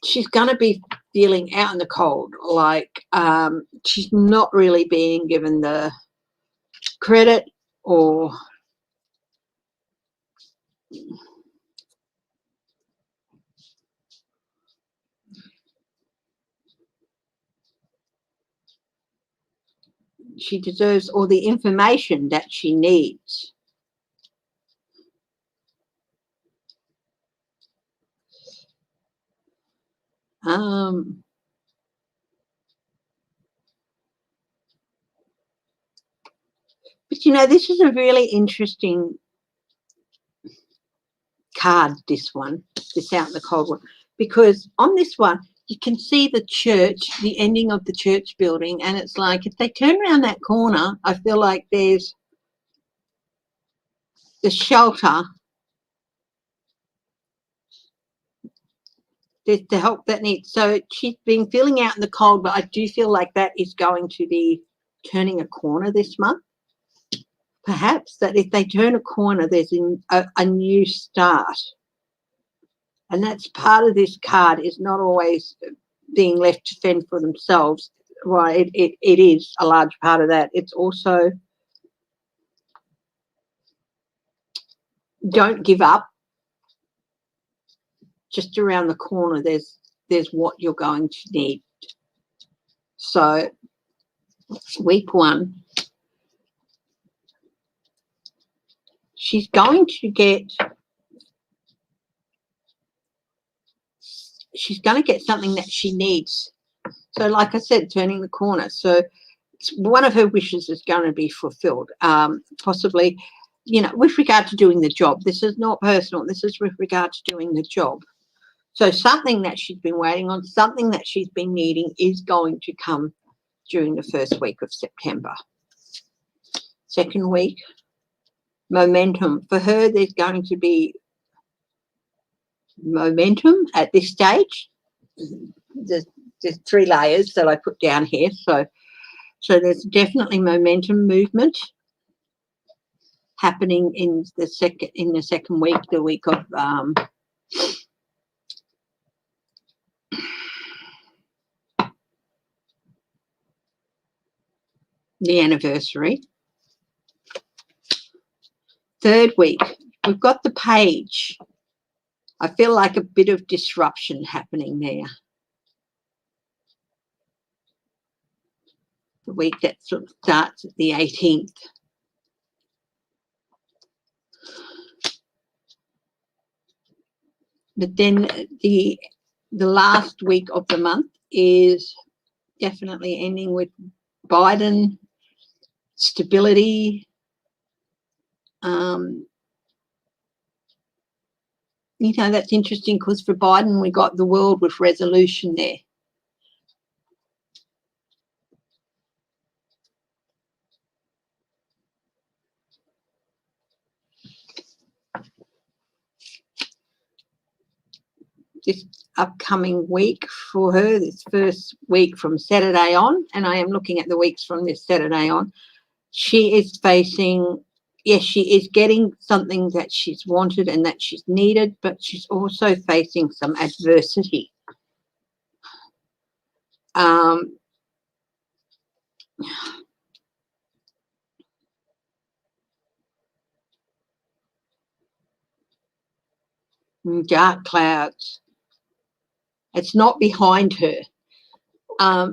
she's going to be feeling out in the cold, like she's not really being given the credit or she deserves all the information that she needs. But, you know, this is a really interesting card, this one, this out in the cold one, because on this one, you can see the church, the ending of the church building, and it's like if they turn around that corner, I feel like there's the shelter, there's the help that needs. So she's been feeling out in the cold, but I do feel like that is going to be turning a corner this month. Perhaps that if they turn a corner, there's a new start. And that's part of this card, is not always being left to fend for themselves. Well, it is a large part of that. It's also don't give up. Just around the corner, there's what you're going to need. So week one, she's going to get something that she needs. So like I said, turning the corner. So one of her wishes is going to be fulfilled, possibly, you know, with regard to doing the job. This is not personal. This is with regard to doing the job. So something that she's been waiting on, something that she's been needing is going to come during the first week of September. Second week, momentum. For her, there's going to be momentum at this stage. There's 3 layers that I put down here. So there's definitely momentum movement happening in the second week, the week of the anniversary. Third week, we've got the page. I feel like a bit of disruption happening there. The week that sort of starts at the 18th. But then the last week of the month is definitely ending with Biden, stability. You know, that's interesting because for Biden, we got the world with resolution there. This upcoming week for her, this first week from Saturday on, and I am looking at the weeks from this Saturday on, she is facing, yes, she is getting something that she's wanted and that she's needed, but she's also facing some adversity. Um, dark clouds. It's not behind her.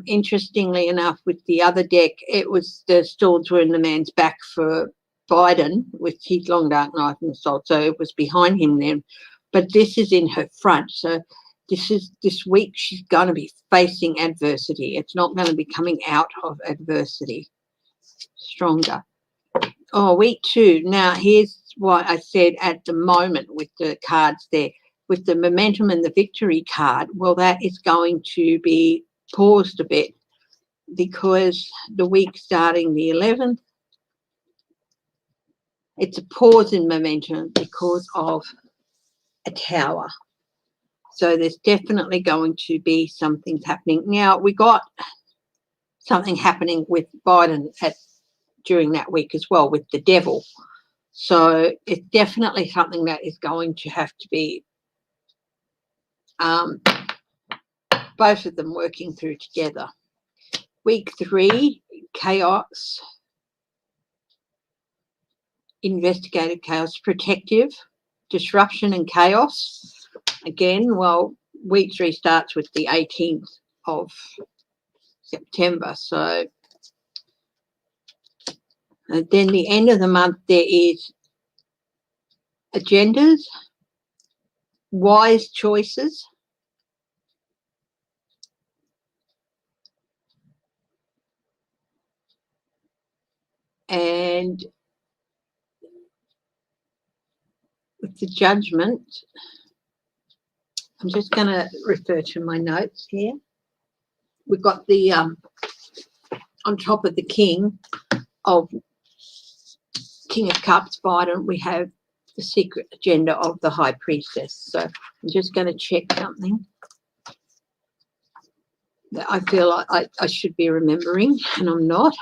Interestingly enough, with the other deck, it was the swords were in the man's back for Biden with his long dark knife and sword, so it was behind him then. But this is in her front, so this week she's going to be facing adversity. It's not going to be coming out of adversity stronger. Oh, week 2. Now, here's what I said at the moment with the cards there. With the momentum and the victory card, well, that is going to be paused a bit because the week starting the 11th, it's a pause in momentum because of a tower. So there's definitely going to be something happening. Now, we got something happening with Biden during that week as well with the devil. So it's definitely something that is going to have to be both of them working through together. Week 3, chaos, investigative chaos, protective, disruption and chaos. Again, well, week 3 starts with the 18th of September. So then the end of the month, there is agendas, wise choices, and with the judgment, I'm just going to refer to my notes here. We've got the, on top of the King of Cups, Biden, we have the secret agenda of the High Priestess. So I'm just going to check something that I feel like I should be remembering, and I'm not.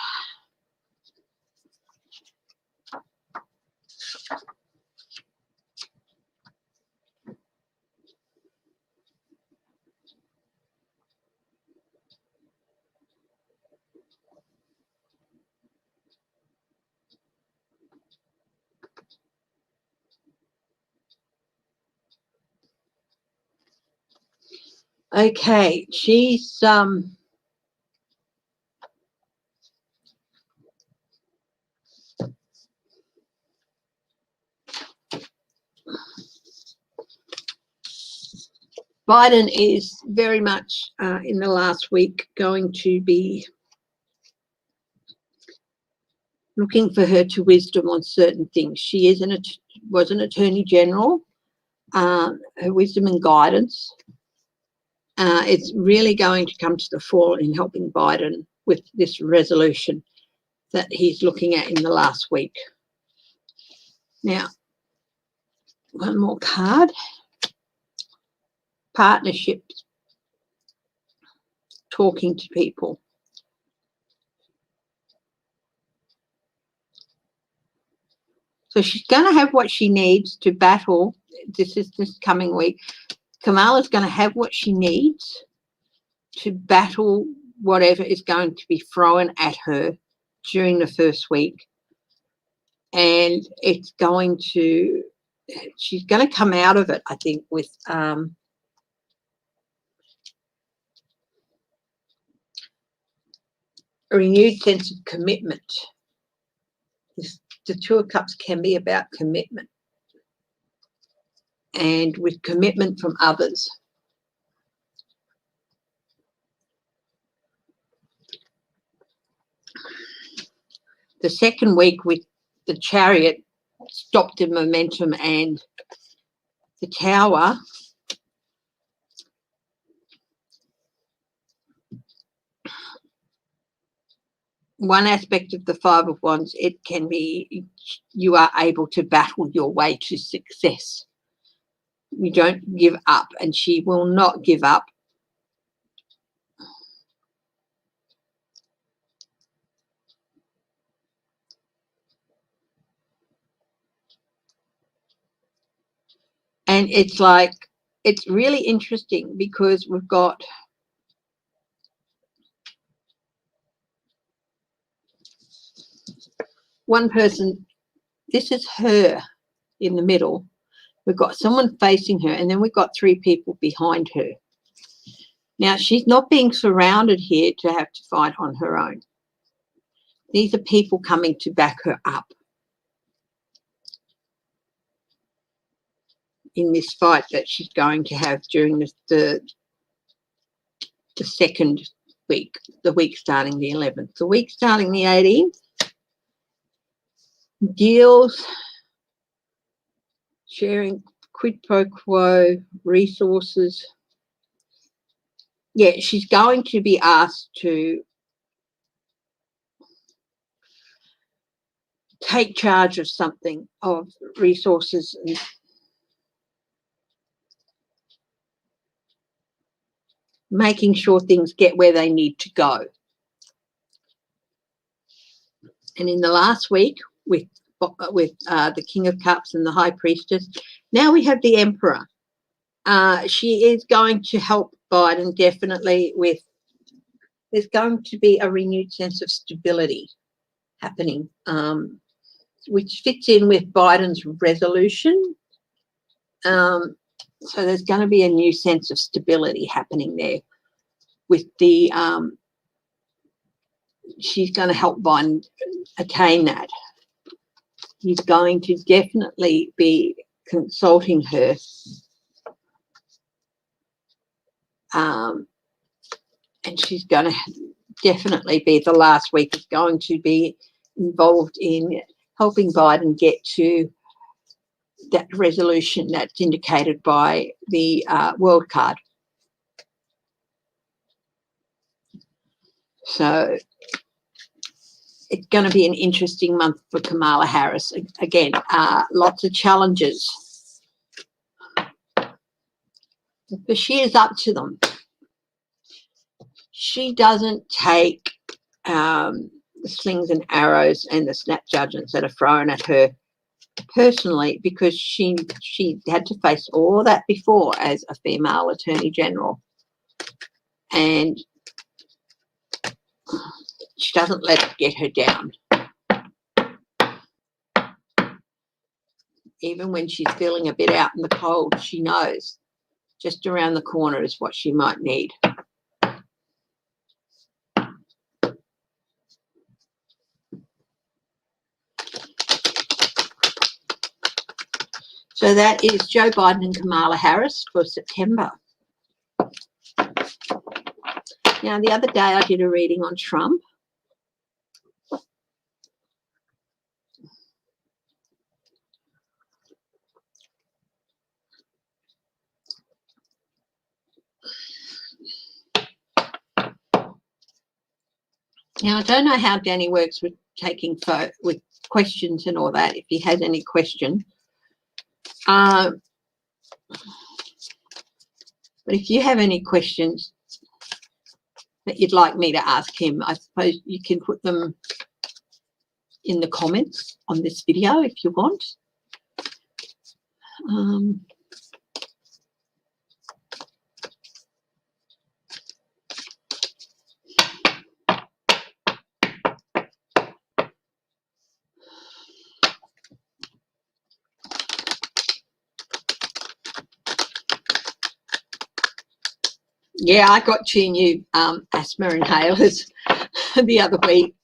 Okay, she's Biden is very much in the last week going to be looking for her to wisdom on certain things. She is was an attorney general. Her wisdom and guidance. It's really going to come to the fore in helping Biden with this resolution that he's looking at in the last week. Now, one more card. Partnerships. Talking to people. So she's going to have what she needs to battle. This is this coming week. Kamala's going to have what she needs to battle whatever is going to be thrown at her during the first week. And it's going to, she's going to come out of it, I think, with a renewed sense of commitment. The Two of Cups can be about commitment, and with commitment from others. The second week with the Chariot stopped in momentum and the Tower. One aspect of the Five of Wands, it can be you are able to battle your way to success. You don't give up, and she will not give up. And it's like, it's really interesting because we've got one person, this is her in the middle. We've got someone facing her, and then we've got 3 people behind her. Now, she's not being surrounded here to have to fight on her own. These are people coming to back her up in this fight that she's going to have during the second week, the week starting the 11th. The week starting the 18th deals sharing quid pro quo resources. Yeah, she's going to be asked to take charge of something, of resources, and making sure things get where they need to go. And in the last week, with the King of Cups and the High Priestess, now we have the Emperor. She is going to help Biden definitely with, there's going to be a renewed sense of stability happening, which fits in with Biden's resolution. So there's going to be a new sense of stability happening there with the, she's going to help Biden attain that. He's going to definitely be consulting her. And she's going to definitely be, the last week is going to be involved in helping Biden get to that resolution that's indicated by the world card. So it's going to be an interesting month for Kamala Harris. Again, lots of challenges, but she is up to them. She doesn't take the slings and arrows and the snap judgments that are thrown at her personally, because she had to face all that before as a female attorney general, and she doesn't let it get her down. Even when she's feeling a bit out in the cold, she knows just around the corner is what she might need. So that is Joe Biden and Kamala Harris for September. Now, the other day I did a reading on Trump. Now, I don't know how Danny works with taking with questions and all that, if he has any question. But if you have any questions that you'd like me to ask him, I suppose you can put them in the comments on this video if you want. Yeah, I got 2 new asthma inhalers the other week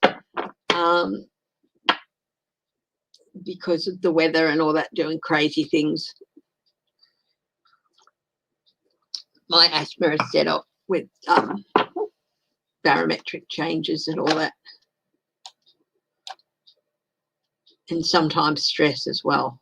because of the weather and all that doing crazy things. My asthma is set up with barometric changes and all that, and sometimes stress as well.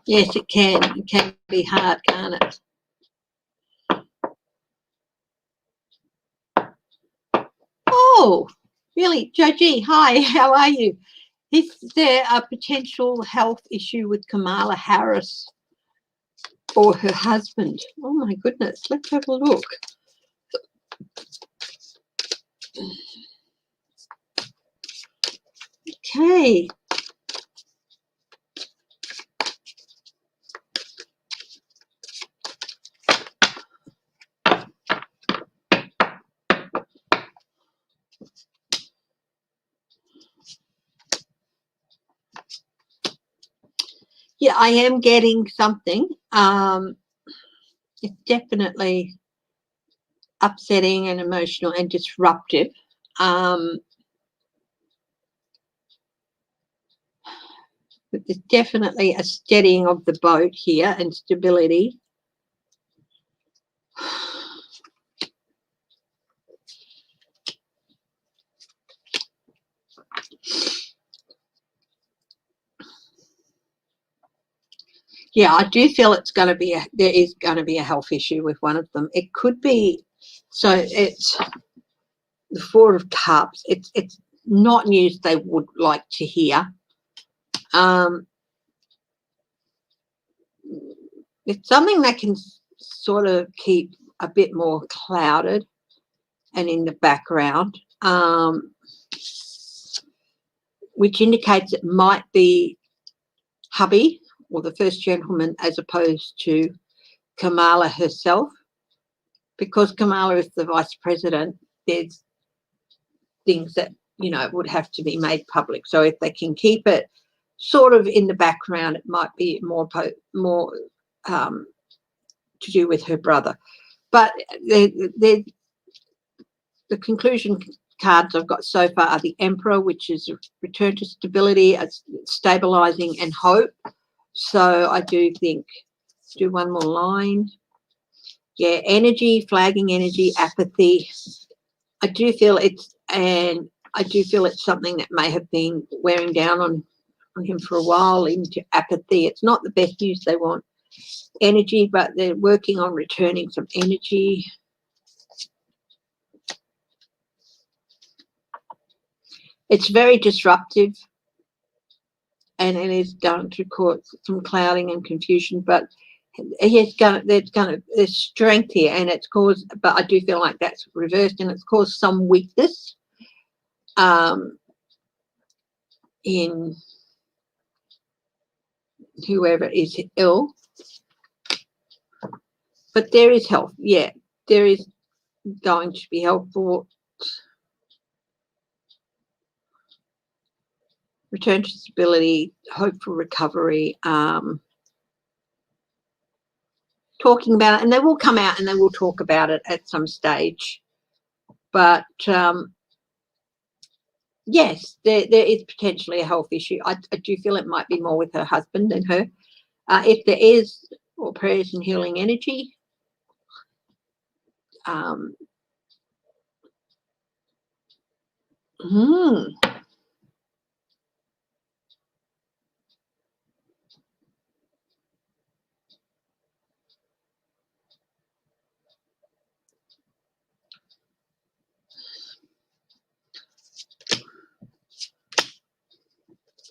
Yes, it can. It can be hard, can't it? Oh, really? Joji, hi, how are you? Is there a potential health issue with Kamala Harris or her husband? Oh my goodness, let's have a look. Okay. Yeah, I am getting something. It's definitely upsetting and emotional and disruptive. But there's definitely a steadying of the boat here and stability. Yeah, I do feel it's going to be there is going to be a health issue with one of them. It could be, so it's the Four of Cups. It's not news they would like to hear. It's something that can sort of keep a bit more clouded and in the background, which indicates it might be hubby or the first gentleman as opposed to Kamala herself, because Kamala is the vice president. There's things that, you know, would have to be made public. So if they can keep it sort of in the background, it might be more to do with her brother. But the conclusion cards I've got so far are the Emperor, which is a return to stability, stabilizing and hope. So I do think, do one more line. Yeah, energy, flagging energy, apathy. I do feel it's, and I do feel it's something that may have been wearing down on him for a while, into apathy. It's not the best news they want. Energy, but they're working on returning some energy. It's very disruptive, and it is going to cause some clouding and confusion, but there's strength here, and it's caused, but I do feel like that's reversed, and it's caused some weakness in whoever is ill. But there is health. Yeah, there is going to be helpful. Return to stability, hope for recovery, talking about it, and they will come out and they will talk about it at some stage. But yes, there is potentially a health issue. I do feel it might be more with her husband than her. If there is, or prayers and healing energy.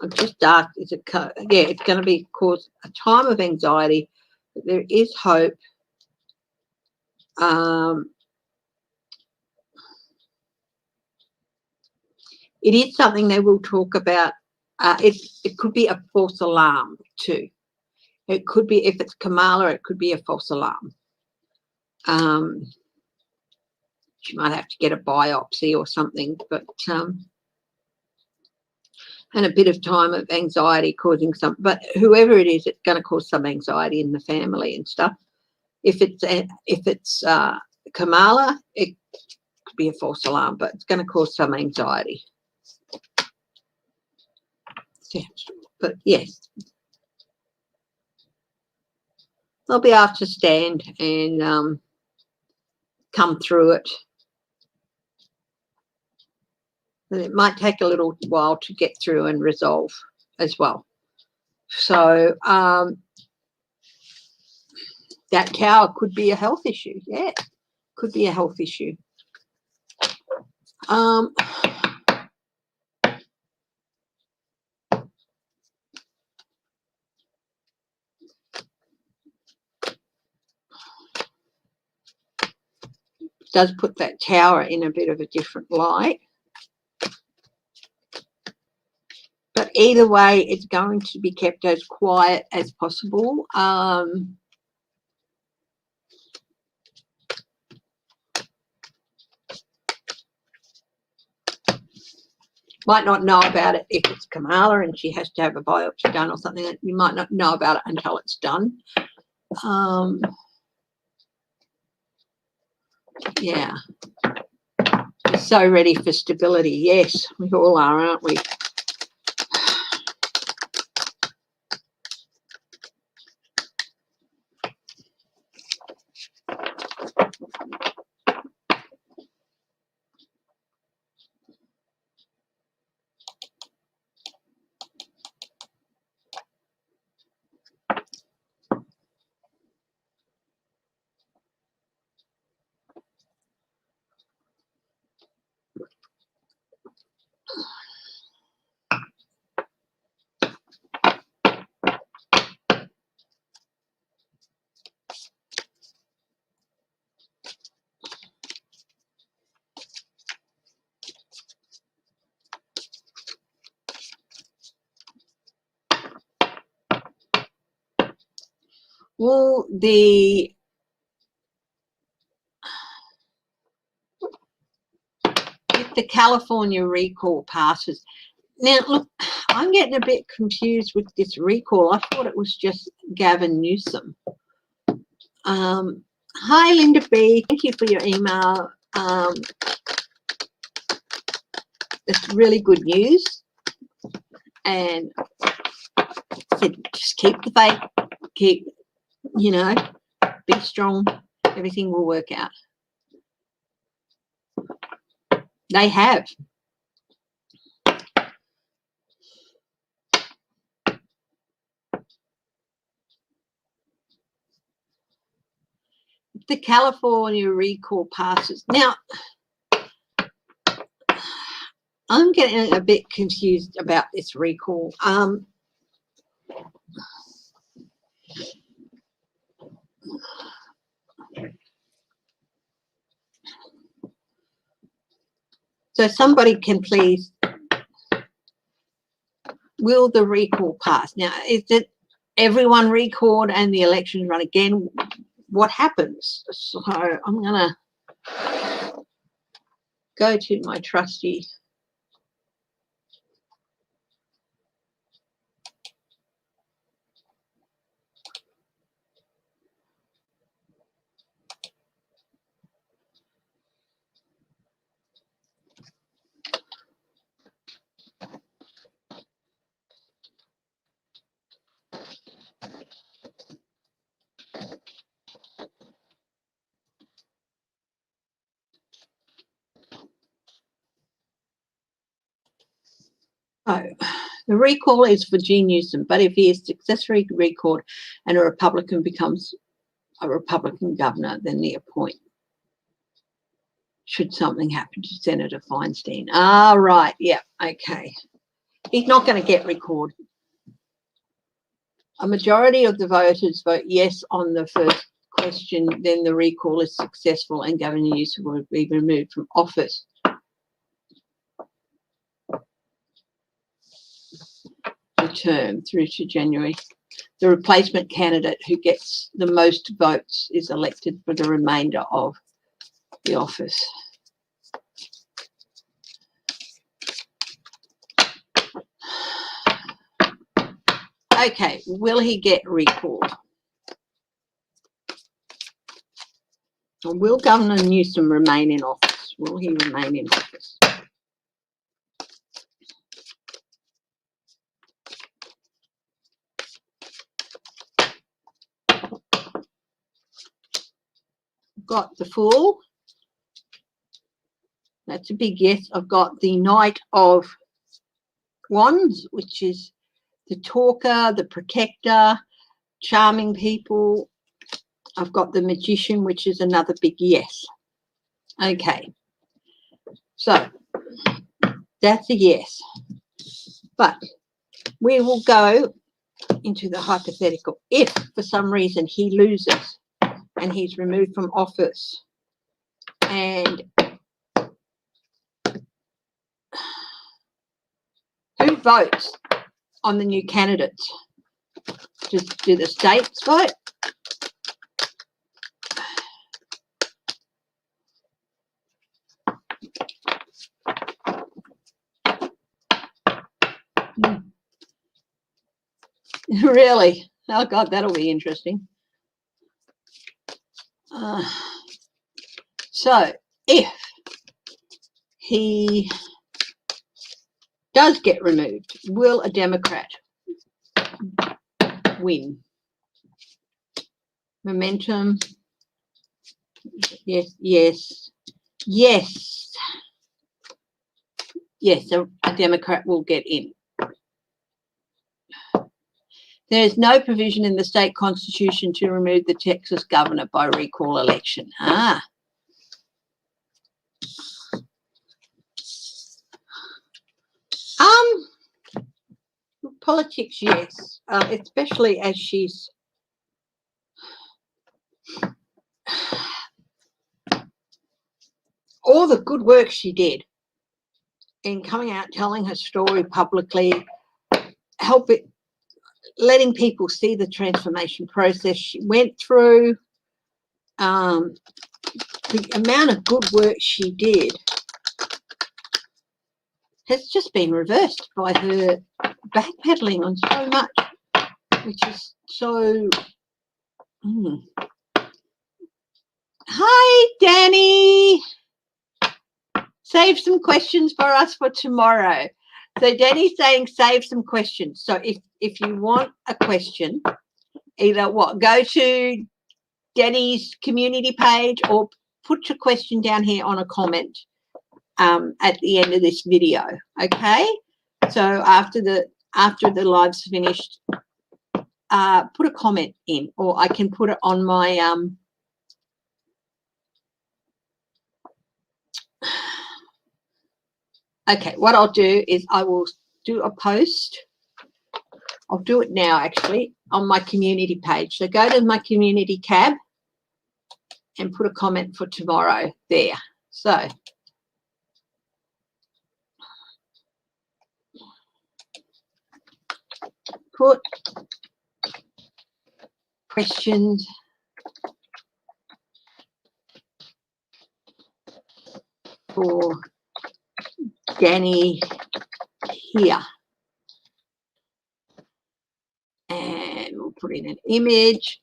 I've just asked, is it, yeah, it's going to be cause a time of anxiety, but there is hope. It is something they will talk about. It could be a false alarm too. It could be, if it's Kamala, it could be a false alarm. She might have to get a biopsy or something, but and a bit of time of anxiety causing some, but whoever it is, it's going to cause some anxiety in the family and stuff. If it's Kamala, it could be a false alarm, but it's going to cause some anxiety. But yes, they'll be able to stand and come through it. And it might take a little while to get through and resolve as well. So that tower could be a health issue. Yeah, could be a health issue. does put that tower in a bit of a different light. But either way, it's going to be kept as quiet as possible. Might not know about it if it's Kamala and she has to have a biopsy done or something. You might not know about it until it's done. Yeah. We're so ready for stability. Yes, we all are, aren't we? Well, if the California recall passes. Now, look, I'm getting a bit confused with this recall. I thought it was just Gavin Newsom. Hi, Linda B. Thank you for your email. It's really good news. And I said, just keep the faith, keep, you know, be strong. Everything will work out. They have. The California recall passes. Now, I'm getting a bit confused about this recall. So somebody can please, will the recall pass? Now, is it everyone recalled and the elections run again? What happens? So I'm going to go to my trusty. Oh, the recall is for G. Newsom, but if he is successfully recalled and a Republican becomes a Republican governor, then the appointment. Should something happen to Senator Feinstein. Ah, right. Yeah. Okay. He's not going to get recalled. A majority of the voters vote yes on the first question, then the recall is successful and Governor Newsom will be removed from office. The term through to January. The replacement candidate who gets the most votes is elected for the remainder of the office. Okay, will he get recalled? Or will Governor Newsom remain in office? Will he remain in office? Got the Fool. That's a big yes. I've got the Knight of Wands, which is the talker, the protector, charming people. I've got the Magician, which is another big yes. Okay. So that's a yes. But we will go into the hypothetical. If for some reason he loses and he's removed from office And who votes on the new candidates? Do the states vote? Really? Oh, God, that'll be interesting. So, if he does get removed, will a Democrat win? Momentum. Yes, yes, yes. Yes, a Democrat will get in. There is no provision in the state constitution to remove the Texas governor by recall election. Politics, yes, especially as she's all the good work she did in coming out, telling her story publicly, letting people see the transformation process she went through, the amount of good work she did has just been reversed by her backpedaling on so much, which is so... Hi, Danny. Save some questions for us for tomorrow. So Danny's saying save some questions. So if you want a question, either go to Danny's community page or put your question down here on a comment at the end of this video. Okay. So after the live's finished, put a comment in, or I can put it on my okay, what I'll do is I will do a post. I'll do it now, actually, on my community page. So go to my community tab and put a comment for tomorrow there. So put questions for Danny here. And we'll put in an image.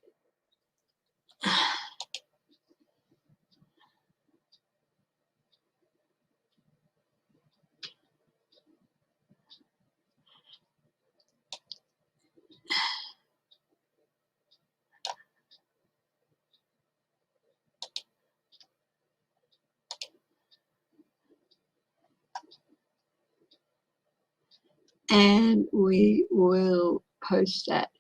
And we will post that.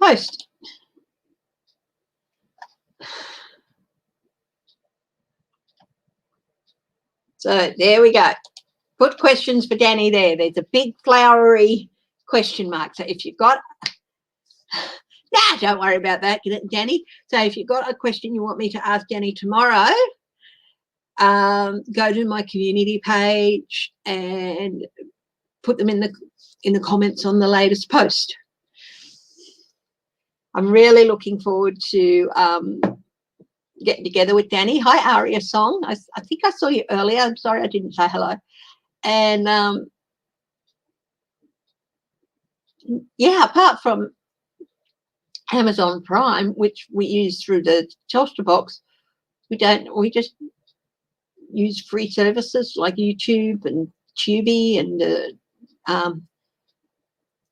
Post. So there we go. Put questions for Danny there. There's a big flowery question mark. So if you've got, don't worry about that, Danny. So if you've got a question you want me to ask Danny tomorrow, go to my community page and put them in the comments on the latest post. I'm really looking forward to getting together with Danny. Hi, Aria Song. I think I saw you earlier. I'm sorry I didn't say hello. And yeah, apart from Amazon Prime, which we use through the Telstra box, we just use free services like YouTube and Tubi, and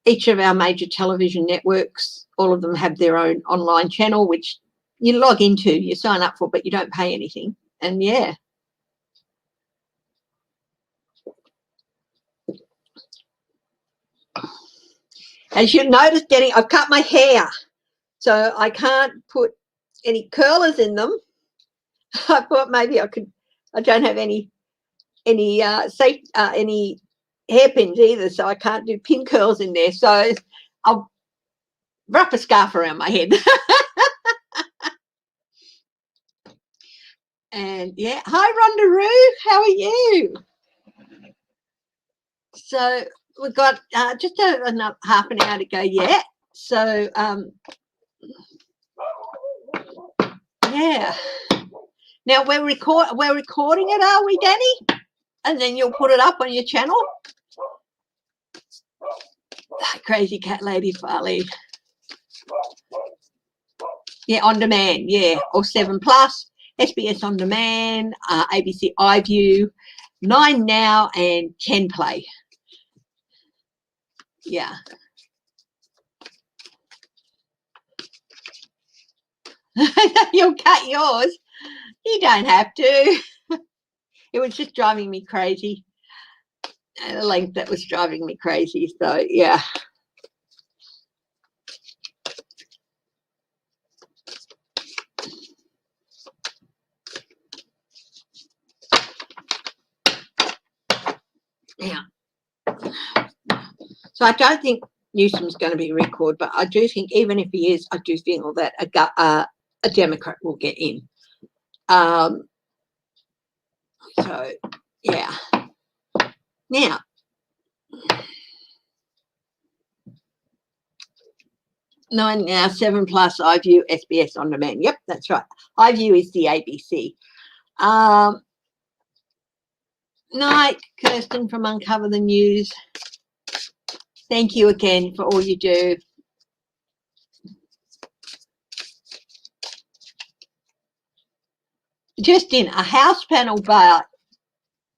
each of our major television networks, all of them have their own online channel, which you log into, you sign up for, but you don't pay anything. And yeah. As you notice, Danny, I've cut my hair, so I can't put any curlers in them. I thought maybe I could. I don't have any hairpins either, so I can't do pin curls in there. So I'll wrap a scarf around my head. And yeah, hi Rhonda Roo, how are you? So we've got just enough half an hour to go yet. So yeah. Now we're recording it, are we, Danny? And then you'll put it up on your channel. Crazy cat lady Farley. Yeah, on demand, yeah, or 7 plus, SBS on demand, ABC iView, 9 now, and 10 play. Yeah. You'll cut yours. You don't have to. It was just driving me crazy. The length that was driving me crazy. So yeah. Yeah. So I don't think Newsom's going to be recalled, but I do think even if he is, I do think that a Democrat will get in. So yeah. Now, 9 now, 7 plus, iView, SBS on demand. Yep, that's right. iView is the ABC. Night, Kirsten from Uncover the News. Thank you again for all you do. Just in, a House panel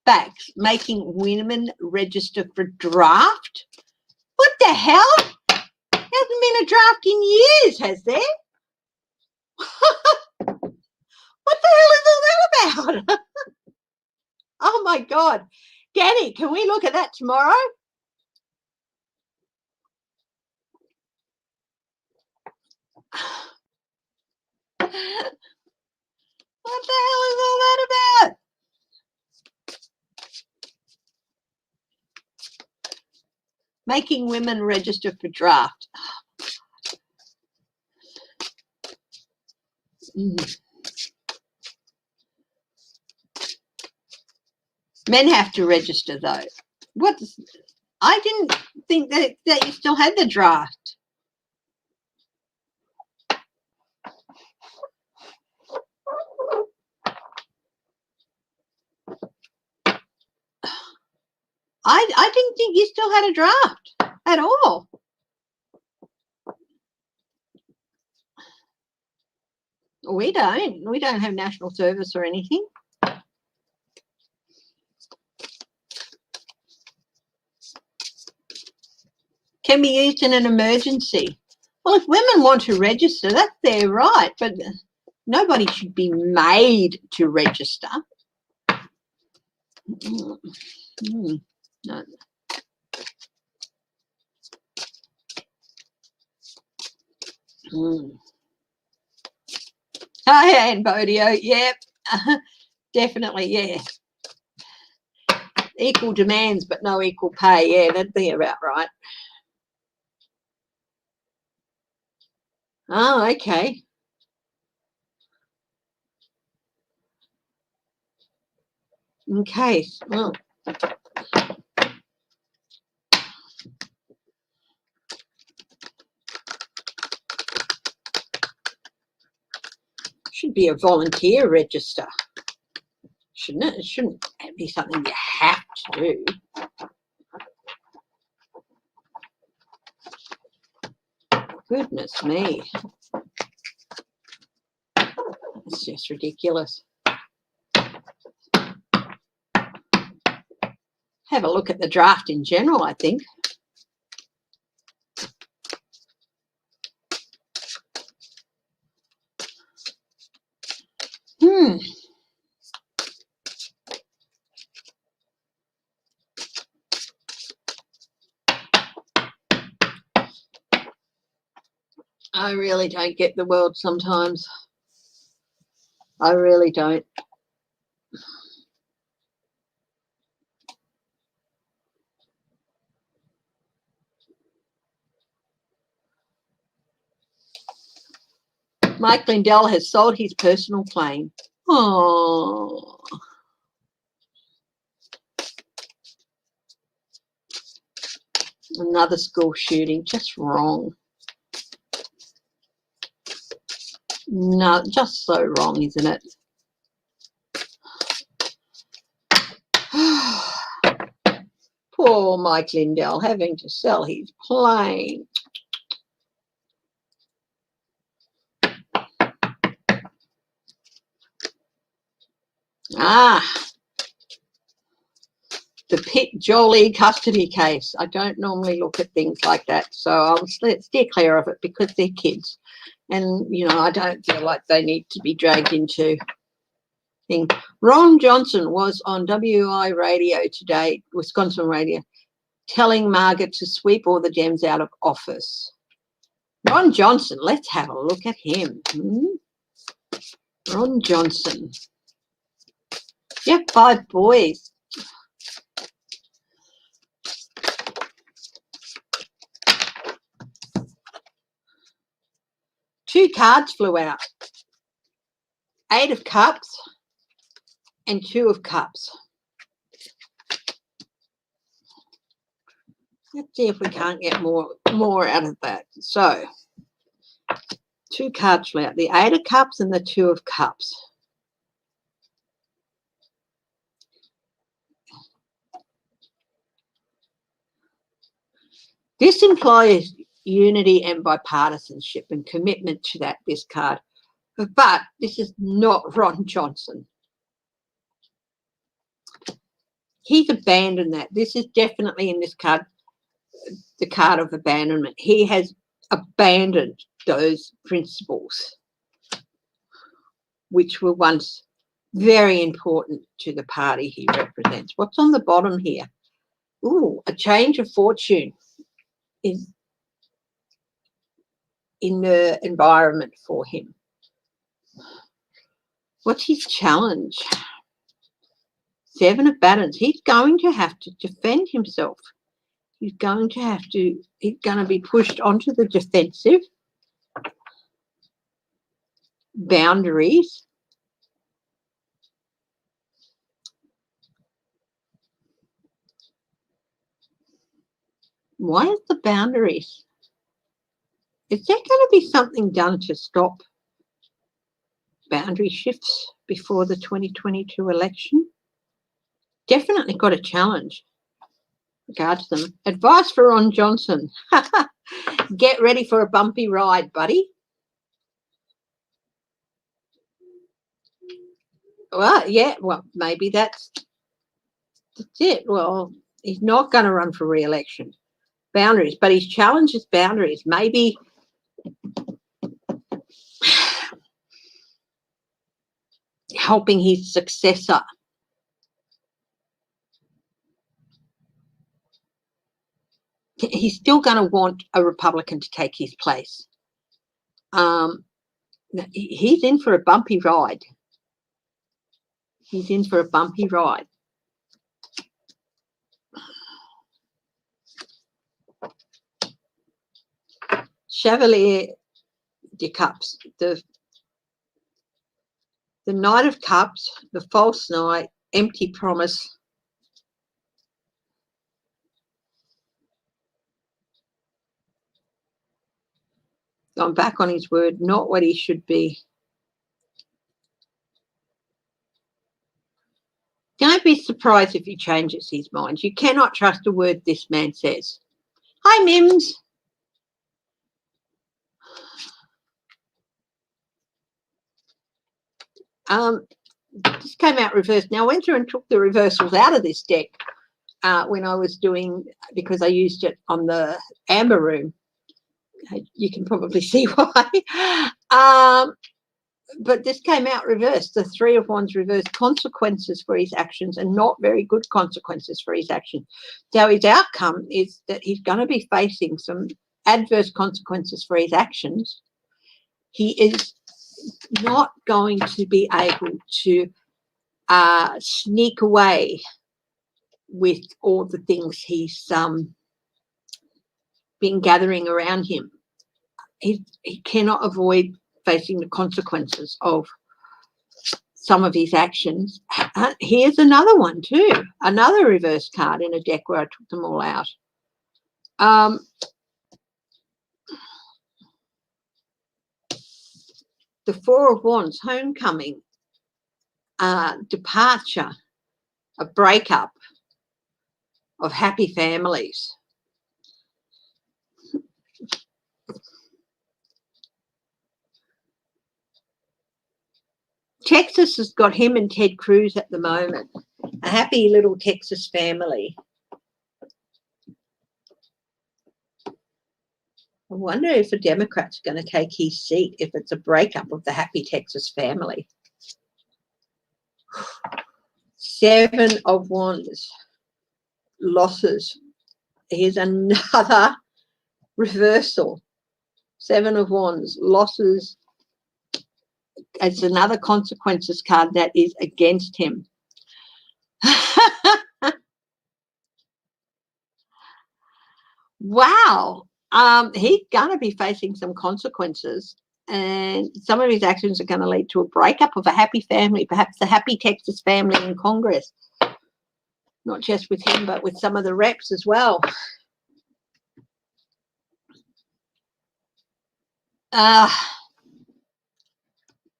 backs making women register for draft. What the hell? Hasn't been a draft in years, has there? What the hell is all that about? Oh my God. Danny, can we look at that tomorrow? What the hell is all that about? Making women register for draft. Men have to register though. I didn't think that you still had the draft. I didn't think you still had a draft at all. We don't have national service or anything. Can be used in an emergency. Well, if women want to register, that's their right, but nobody should be made to register. No. Hi, and Bodio, yep, definitely, yeah. Equal demands, but no equal pay. Yeah, that'd be about right. Oh, okay. Okay, well. Should be a volunteer register, shouldn't it? It shouldn't be something you have to do. Goodness me. It's just ridiculous. Have a look at the draft in general, I think. I really don't get the world sometimes. I really don't. Mike Lindell has sold his personal plane. Oh. Another school shooting, just wrong. No, just so wrong, isn't it? Poor Mike Lindell having to sell his plane. The Pitt Jolie custody case. I don't normally look at things like that, so I'll steer clear of it because they're kids. And, you know, I don't feel like they need to be dragged into things. Ron Johnson was on WI radio today, Wisconsin radio, telling Margaret to sweep all the Dems out of office. Ron Johnson, let's have a look at him. Ron Johnson. Yeah, 5 boys. Two cards flew out. 8 of Cups and 2 of Cups. Let's see if we can't get more out of that. So, 2 cards flew out. The 8 of Cups and the 2 of Cups. This implies unity and bipartisanship and commitment to that, this card. But this is not Ron Johnson. He's abandoned that. This is definitely in this card, the card of abandonment. He has abandoned those principles, which were once very important to the party he represents. What's on the bottom here? Ooh, a change of fortune is in the environment for him. What's his challenge? 7 of batons. He's going to have to defend himself. He's going to be pushed onto the defensive. Boundaries. Why is the boundaries? Is there going to be something done to stop boundary shifts before the 2022 election? Definitely got a challenge. Regards them. Advice for Ron Johnson. Get ready for a bumpy ride, buddy. Well, yeah, well, maybe that's it. Well, he's not going to run for re-election. Boundaries, but his challenge is boundaries. Maybe helping his successor. He's still going to want a Republican to take his place. He's in for a bumpy ride. He's in for a bumpy ride. Chevalier de Cups, the Knight of Cups, the False Knight, Empty Promise. Gone back on his word, not what he should be. Don't be surprised if he changes his mind. You cannot trust a word this man says. Hi, Mims. This came out reversed. Now, I went through and took the reversals out of this deck when I was doing, because I used it on the Amber Room. You can probably see why. But this came out reversed. The 3 of Wands reversed. Consequences for his actions and not very good consequences for his actions. So his outcome is that he's going to be facing some adverse consequences for his actions. He is not going to be able to sneak away with all the things he's been gathering around him. He cannot avoid facing the consequences of some of his actions. Here's another one too, another reverse card in a deck where I took them all out. The Four of Wands, homecoming, departure, a breakup of happy families. Texas has got him and Ted Cruz at the moment, a happy little Texas family. I wonder if a Democrat's going to take his seat if it's a breakup of the happy Texas family. Seven of Wands, losses. Here's another reversal. Seven of Wands, losses. It's another consequences card that is against him. Wow. He's going to be facing some consequences, and some of his actions are going to lead to a breakup of a happy family, perhaps the happy Texas family in Congress. Not just with him, but with some of the reps as well.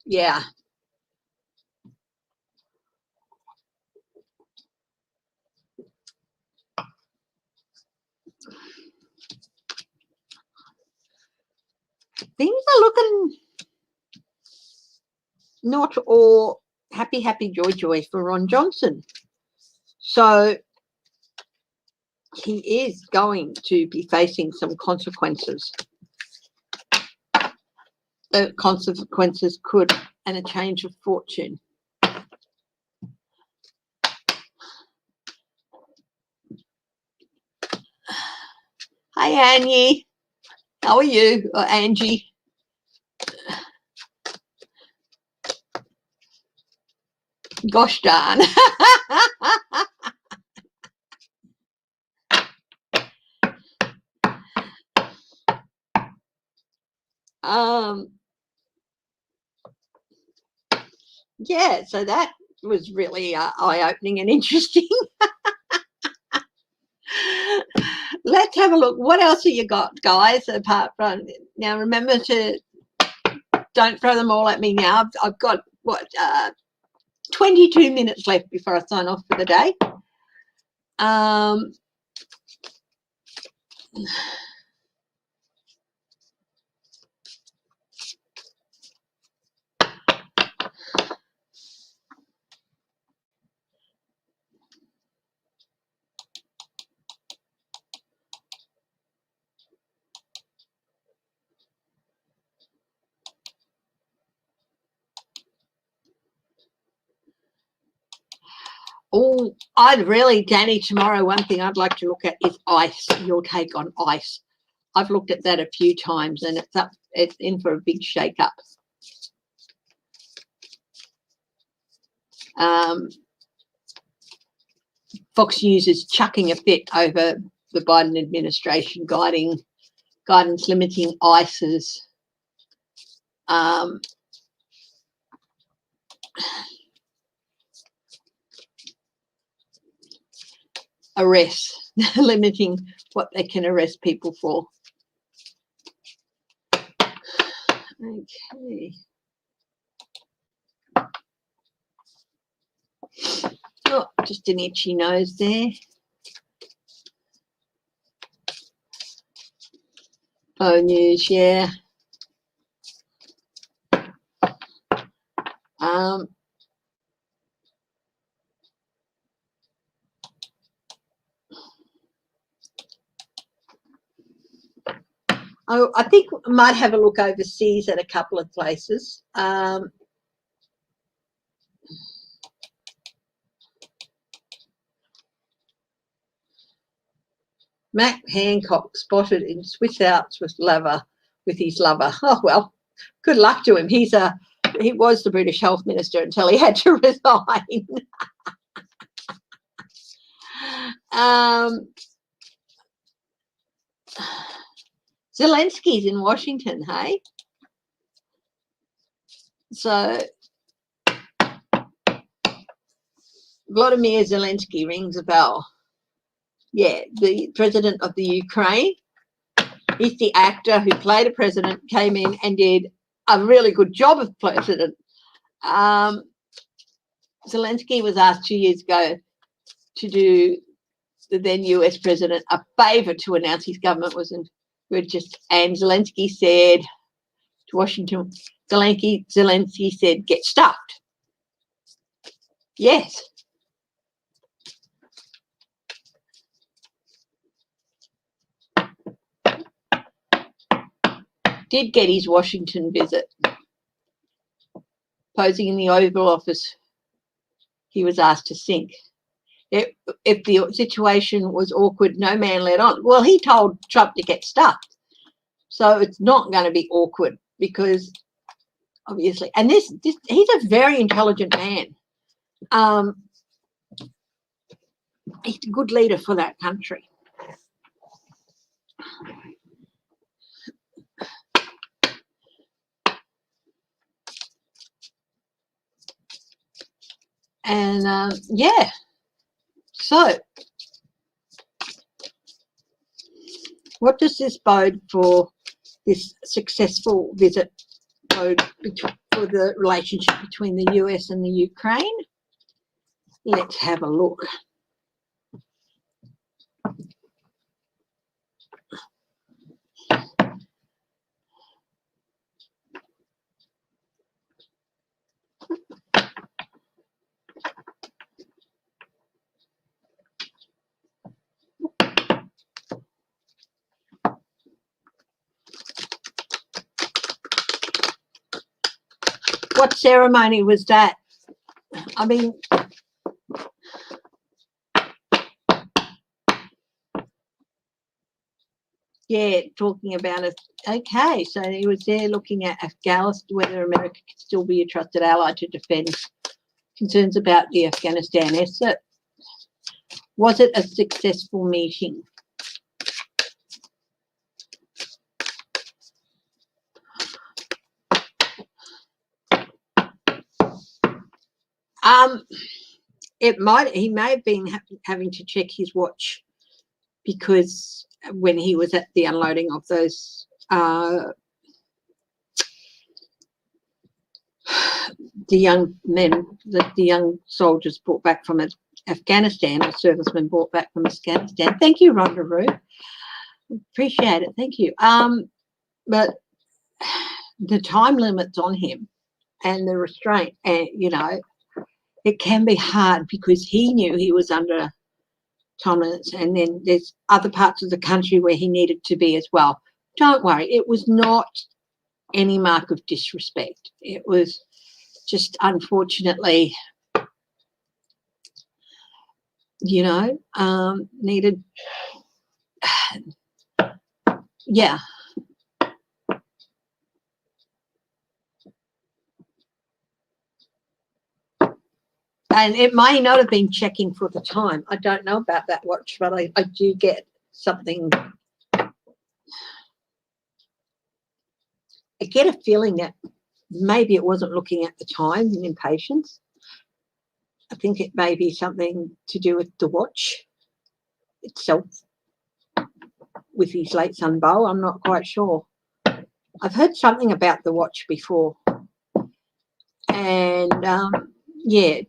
Yeah. Things are looking not all happy, happy, joy, joy for Ron Johnson. So he is going to be facing some consequences. The consequences could, and a change of fortune. Hi, Annie. How are you? Or Angie? Gosh darn. Yeah, so that was really eye-opening and interesting. Let's have a look. What else have you got, guys, apart from... Now, remember to... Don't throw them all at me now. I've got, 22 minutes left before I sign off for the day. Oh, I'd really, Danny, tomorrow, one thing I'd like to look at is ice, your take on ice. I've looked at that a few times and it's in for a big shake-up. Fox News is chucking a fit over the Biden administration guidance limiting ICE's arrests, limiting what they can arrest people for. Okay. Oh, just an itchy nose there. Oh, news, yeah. I think I might have a look overseas at a couple of places. Matt Hancock spotted in Swiss Alps with his lover. Oh well, good luck to him. He was the British Health Minister until he had to resign. Zelensky's in Washington, hey? So Vladimir Zelensky rings a bell. Yeah, the president of the Ukraine. He's the actor who played a president, came in and did a really good job of president. Zelensky was asked 2 years ago to do the then US president a favour to announce his government was in and Zelensky said to Washington, Zelensky said, get stuffed. Yes. Did get his Washington visit. Posing in the Oval Office, he was asked to sink. If the situation was awkward, no man let on. Well, he told Trump to get stuffed. So it's not going to be awkward because obviously, and this he's a very intelligent man. He's a good leader for that country. And yeah, so what does this bode for this successful visit bode for the relationship between the US and the Ukraine? Let's have a look. What ceremony was that? I mean, yeah, talking about it. Okay, so he was there looking at Afghanistan, whether America could still be a trusted ally to defend concerns about the Afghanistan effort. Was it a successful meeting? He may have been having to check his watch because when he was at the unloading of those the young men, the young soldiers brought back from Afghanistan, or servicemen brought back from Afghanistan. Thank you, Rhonda Roo. Appreciate it. Thank you. But the time limits on him and the restraint, and you know, it can be hard because he knew he was under time limits, and then there's other parts of the country where he needed to be as well. Don't worry, it was not any mark of disrespect. It was just, unfortunately, you know, needed, yeah. And it may not have been checking for the time. I don't know about that watch, but I do get something. I get a feeling that maybe it wasn't looking at the time in impatience. I think it may be something to do with the watch itself, with his late son Bo. I'm not quite sure. I've heard something about the watch before. And yeah,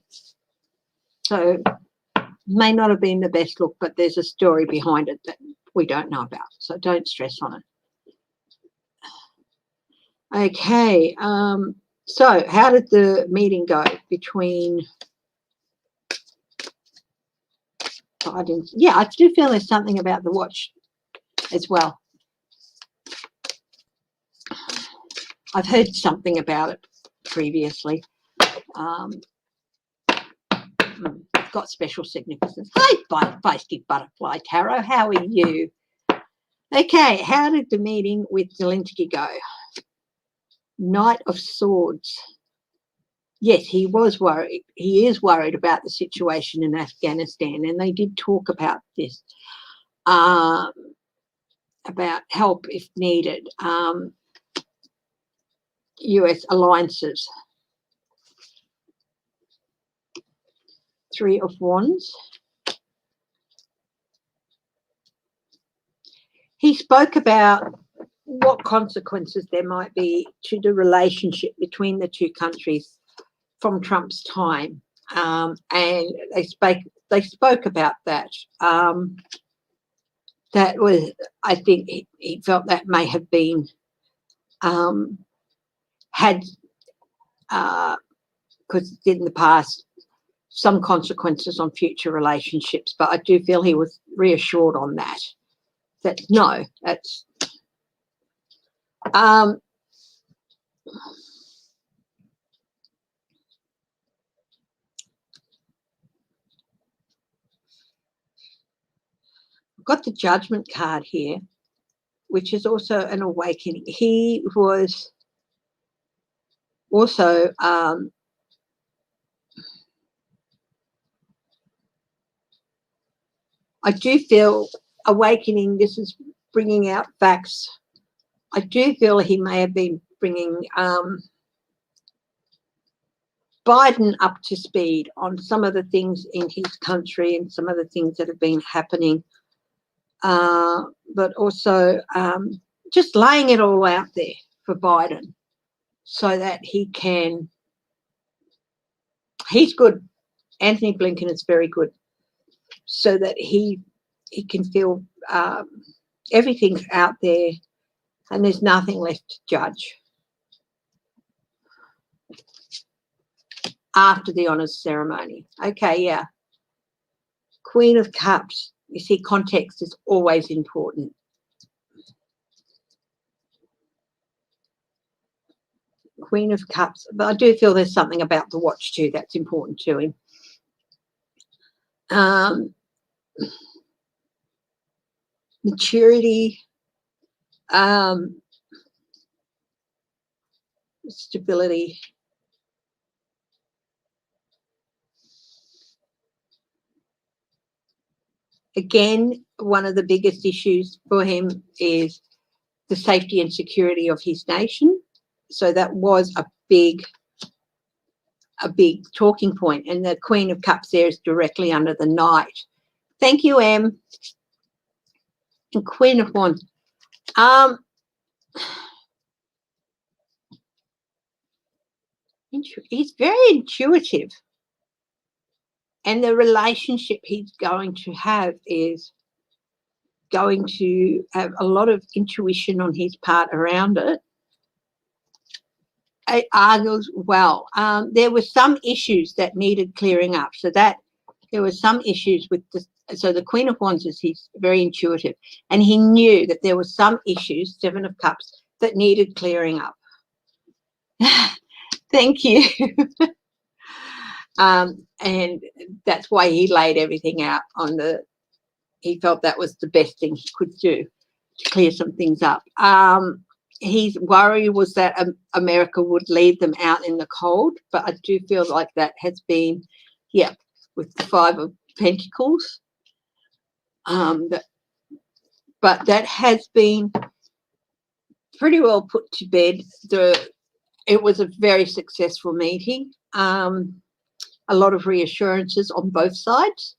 so may not have been the best look, but there's a story behind it that we don't know about, so don't stress on it. Okay, so how did the meeting go between Biden? Yeah, I do feel there's something about the watch as well. I've heard something about it previously. It's got special significance. Hi, feisty butterfly tarot. How are you? Okay, how did the meeting with Zelensky go? Knight of Swords. Yes, he was worried. He is worried about the situation in Afghanistan, and they did talk about this, about help if needed, US alliances. Three of Wands. He spoke about what consequences there might be to the relationship between the two countries from Trump's time, and they spoke about that. That was, I think, he felt that may have been had because in the past some consequences on future relationships, but I do feel he was reassured on that. That no, that's got the Judgment card here, which is also an awakening. He was also I do feel awakening. This is bringing out facts. I do feel he may have been bringing Biden up to speed on some of the things in his country and some of the things that have been happening, but also just laying it all out there for Biden so that he can, he's good. Anthony Blinken is very good, so that he can feel everything's out there and there's nothing left to judge after the honours ceremony. Okay, yeah. Queen of Cups. You see, context is always important. Queen of Cups. But I do feel there's something about the watch too that's important to him. Maturity, stability. Again, one of the biggest issues for him is the safety and security of his nation. So that was a big talking point. And the Queen of Cups there is directly under the Knight. Thank you, Em. And Queen of Wands. He's very intuitive. And the relationship he's going to have is going to have a lot of intuition on his part around it. It argues well. There were some issues that needed clearing up. So that there were some issues with the, so the Queen of Wands is, he's very intuitive. And he knew that there were some issues, Seven of Cups, that needed clearing up. Thank you. And that's why he laid everything out on the, he felt that was the best thing he could do to clear some things up. His worry was that America would leave them out in the cold, but I do feel like that has been, yeah, with the Five of Pentacles. But that has been pretty well put to bed. It was a very successful meeting. A lot of reassurances on both sides.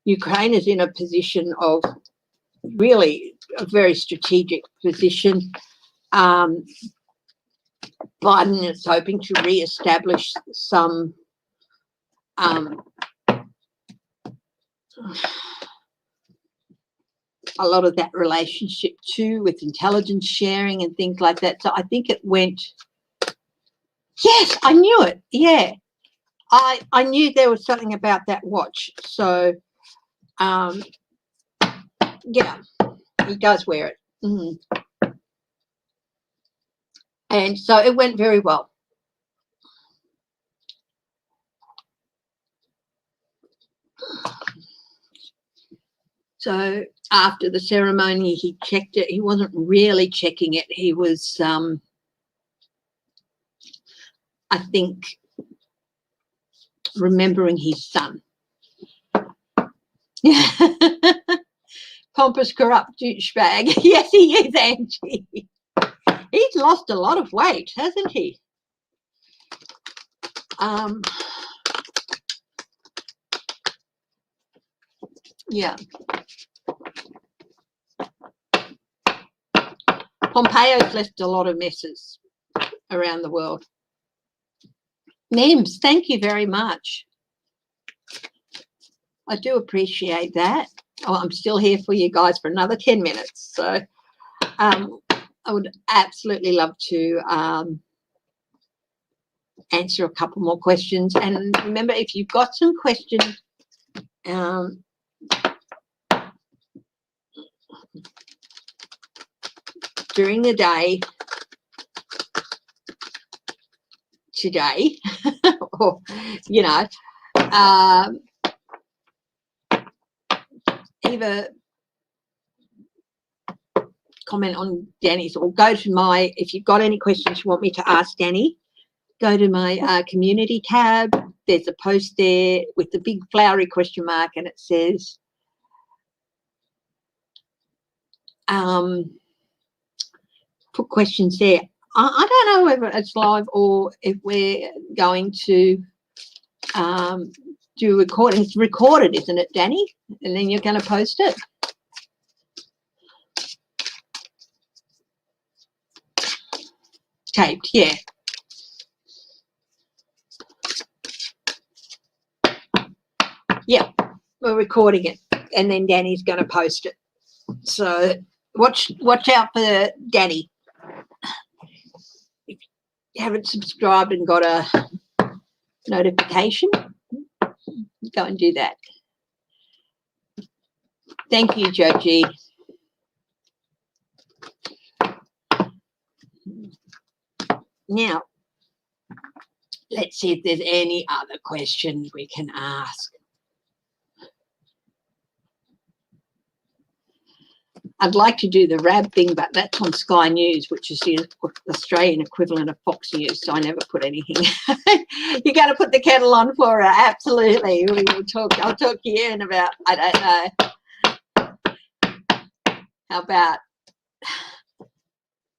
Ukraine is in a position of really a very strategic position. Biden is hoping to re-establish some a lot of that relationship too, with intelligence sharing and things like that. So I think it went, yes, I knew it. Yeah. I knew there was something about that watch. So, yeah, he does wear it. And so it went very well. So after the ceremony, he checked it. He wasn't really checking it. He was, I think, remembering his son. Pompous, corrupt douchebag. Yes, he is, Angie. He's lost a lot of weight, hasn't he? Yeah. Pompeo's left a lot of messes around the world. Mims, thank you very much. I do appreciate that. Oh, I'm still here for you guys for another 10 minutes. So I would absolutely love to answer a couple more questions. And remember, if you've got some questions, during the day today, or, you know, either comment on Danny's or go to my, if you've got any questions you want me to ask Danny, go to my community tab. There's a post there with the big flowery question mark, and it says, put questions there. I don't know whether it's live or if we're going to do recording. It's recorded, isn't it, Danny? And then you're going to post it. Taped, yeah. Yeah, we're recording it, and then Danny's going to post it. So watch out for Danny. If you haven't subscribed and got a notification, go and do that. Thank you, Joji. Now, let's see if there's any other questions we can ask. I'd like to do the RAB thing, but that's on Sky News, which is the Australian equivalent of Fox News, so I never put anything. You're going to put the kettle on for her, absolutely. We will talk. I'll talk to you in about, I don't know, how about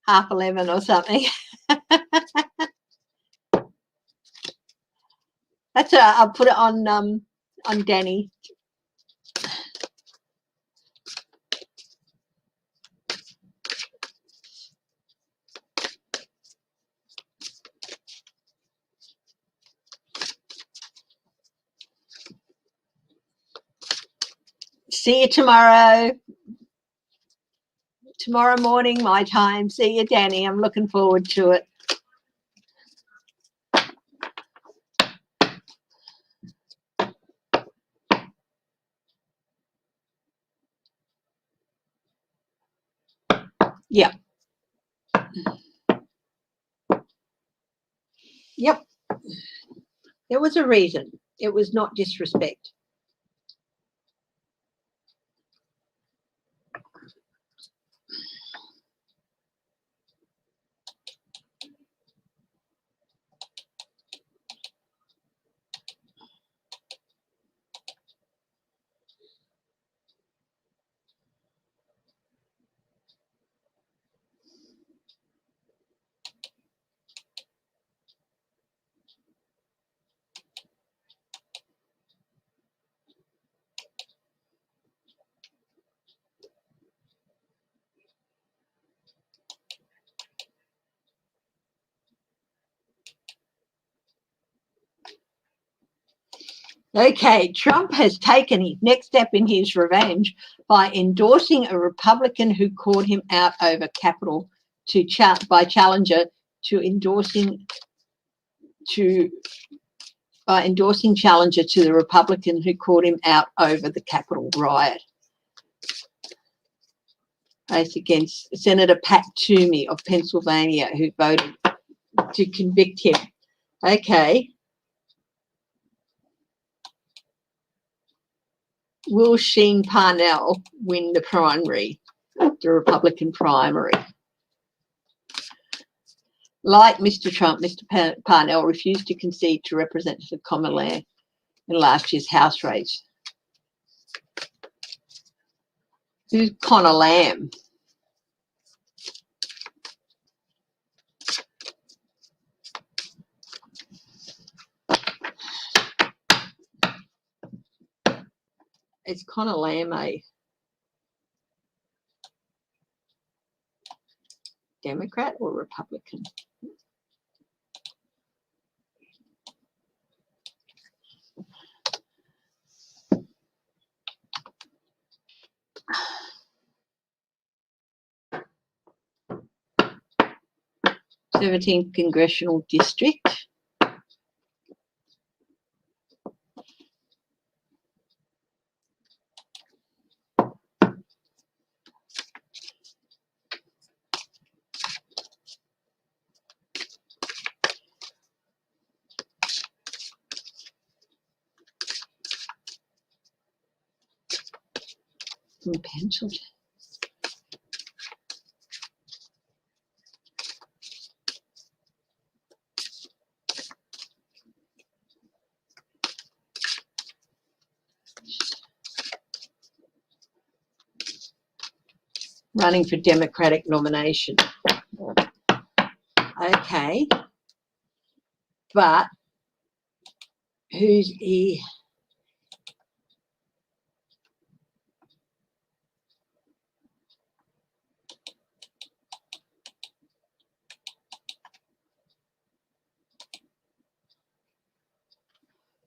11:30 or something. That's I'll put it on Danny. See you tomorrow. Tomorrow morning, my time. See you, Danny. I'm looking forward to it. Yeah. Yep. There was a reason. It was not disrespect. Okay, Trump has taken his next step in his revenge by endorsing a Republican who called him out over Capitol by Challenger endorsing Challenger to the Republican who called him out over the Capitol riot. It's against Senator Pat Toomey of Pennsylvania, who voted to convict him. Okay. Will Sheen Parnell win the primary, the Republican primary? Like Mr. Trump, Mr. Parnell refused to concede to Representative Kamala Harris in last year's House race. Who's Connor Lamb? is Conor Lamb a Democrat or Republican? Seventeenth Congressional District. Pencil. Running for Democratic nomination. Okay. But who's he?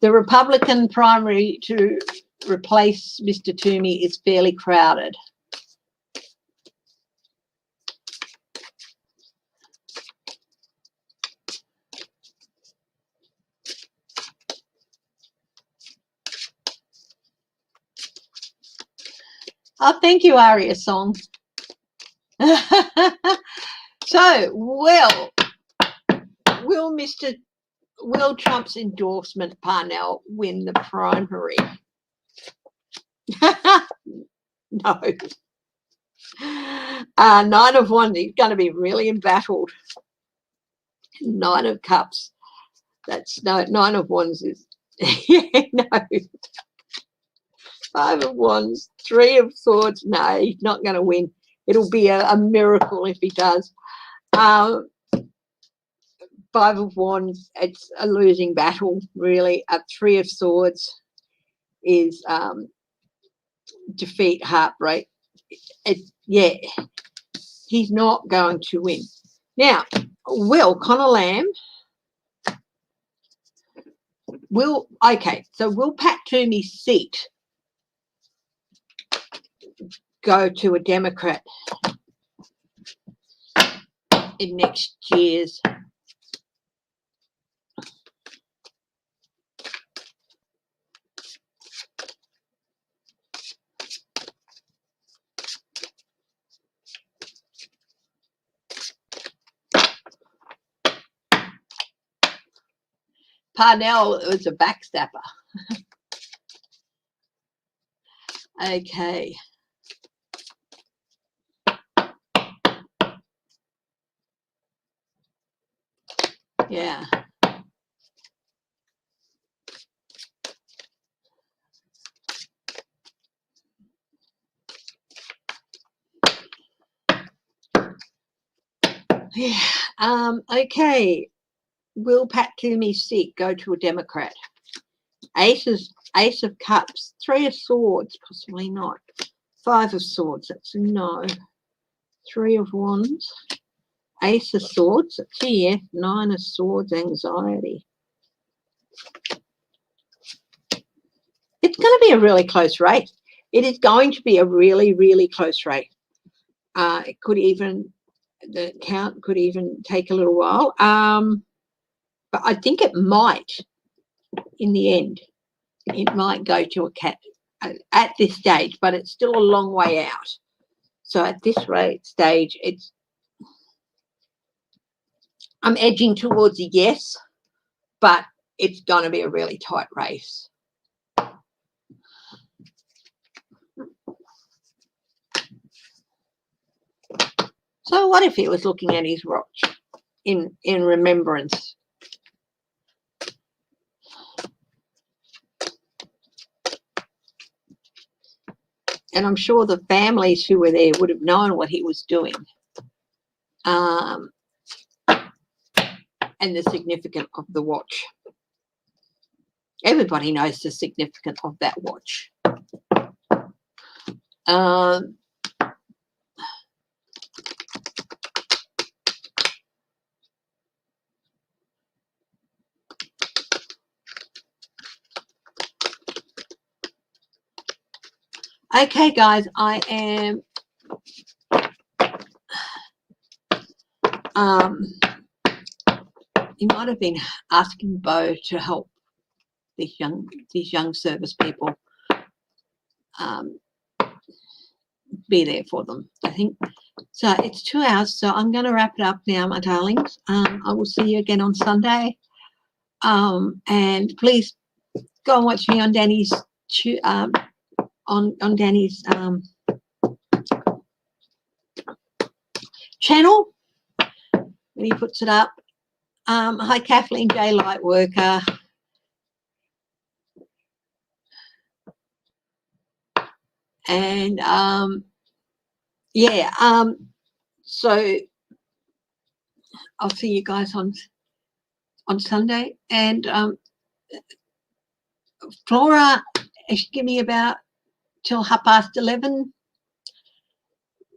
The Republican primary to replace Mr. Toomey is fairly crowded. Oh, thank you, Aria Song. So, will Trump's endorsement Parnell win the primary? No. 9 of Wands is going to be really embattled. 9 of Cups. That's no 9 of Wands is no. 5 of Wands, 3 of Swords. No, he's not going to win. It'll be a miracle if he does. 5 of Wands, it's a losing battle, really. 3 of Swords is defeat, heartbreak. Yeah, he's not going to win. Now, will Conor Lamb, will Pat Toomey's seat go to a Democrat in next year's Parnell was a backstabber. Okay. Yeah. Yeah. Okay. Will Pat Toomey's seat go to a Democrat? Ace of Cups, 3 of Swords, possibly not. 5 of Swords, that's a no. 3 of Wands, Ace of Swords, that's a yes. 9 of Swords, anxiety. It's going to be a really close race. It is going to be a really, really close race. It could even, the count could even take a little while. But I think it might, in the end, it might go to a cat at this stage, but it's still a long way out. So at this stage, I'm edging towards a yes, but it's going to be a really tight race. So what if he was looking at his watch in remembrance? And I'm sure the families who were there would have known what he was doing. And the significance of the watch. Everybody knows the significance of that watch. Okay, guys, I am you might have been asking Bo to help these young service people be there for them. I think so. It's 2 hours, so I'm going to wrap it up now, my darlings. I will see you again on Sunday. And please go and watch me on Danny's on Danny's channel when he puts it up. Hi, Kathleen J. Lightworker. And yeah, so I'll see you guys on Sunday. And Flora, give me about till 11:30.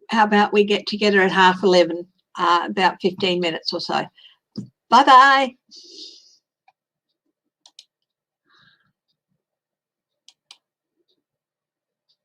How about we get together at 11:30, about 15 minutes or so. Bye-bye.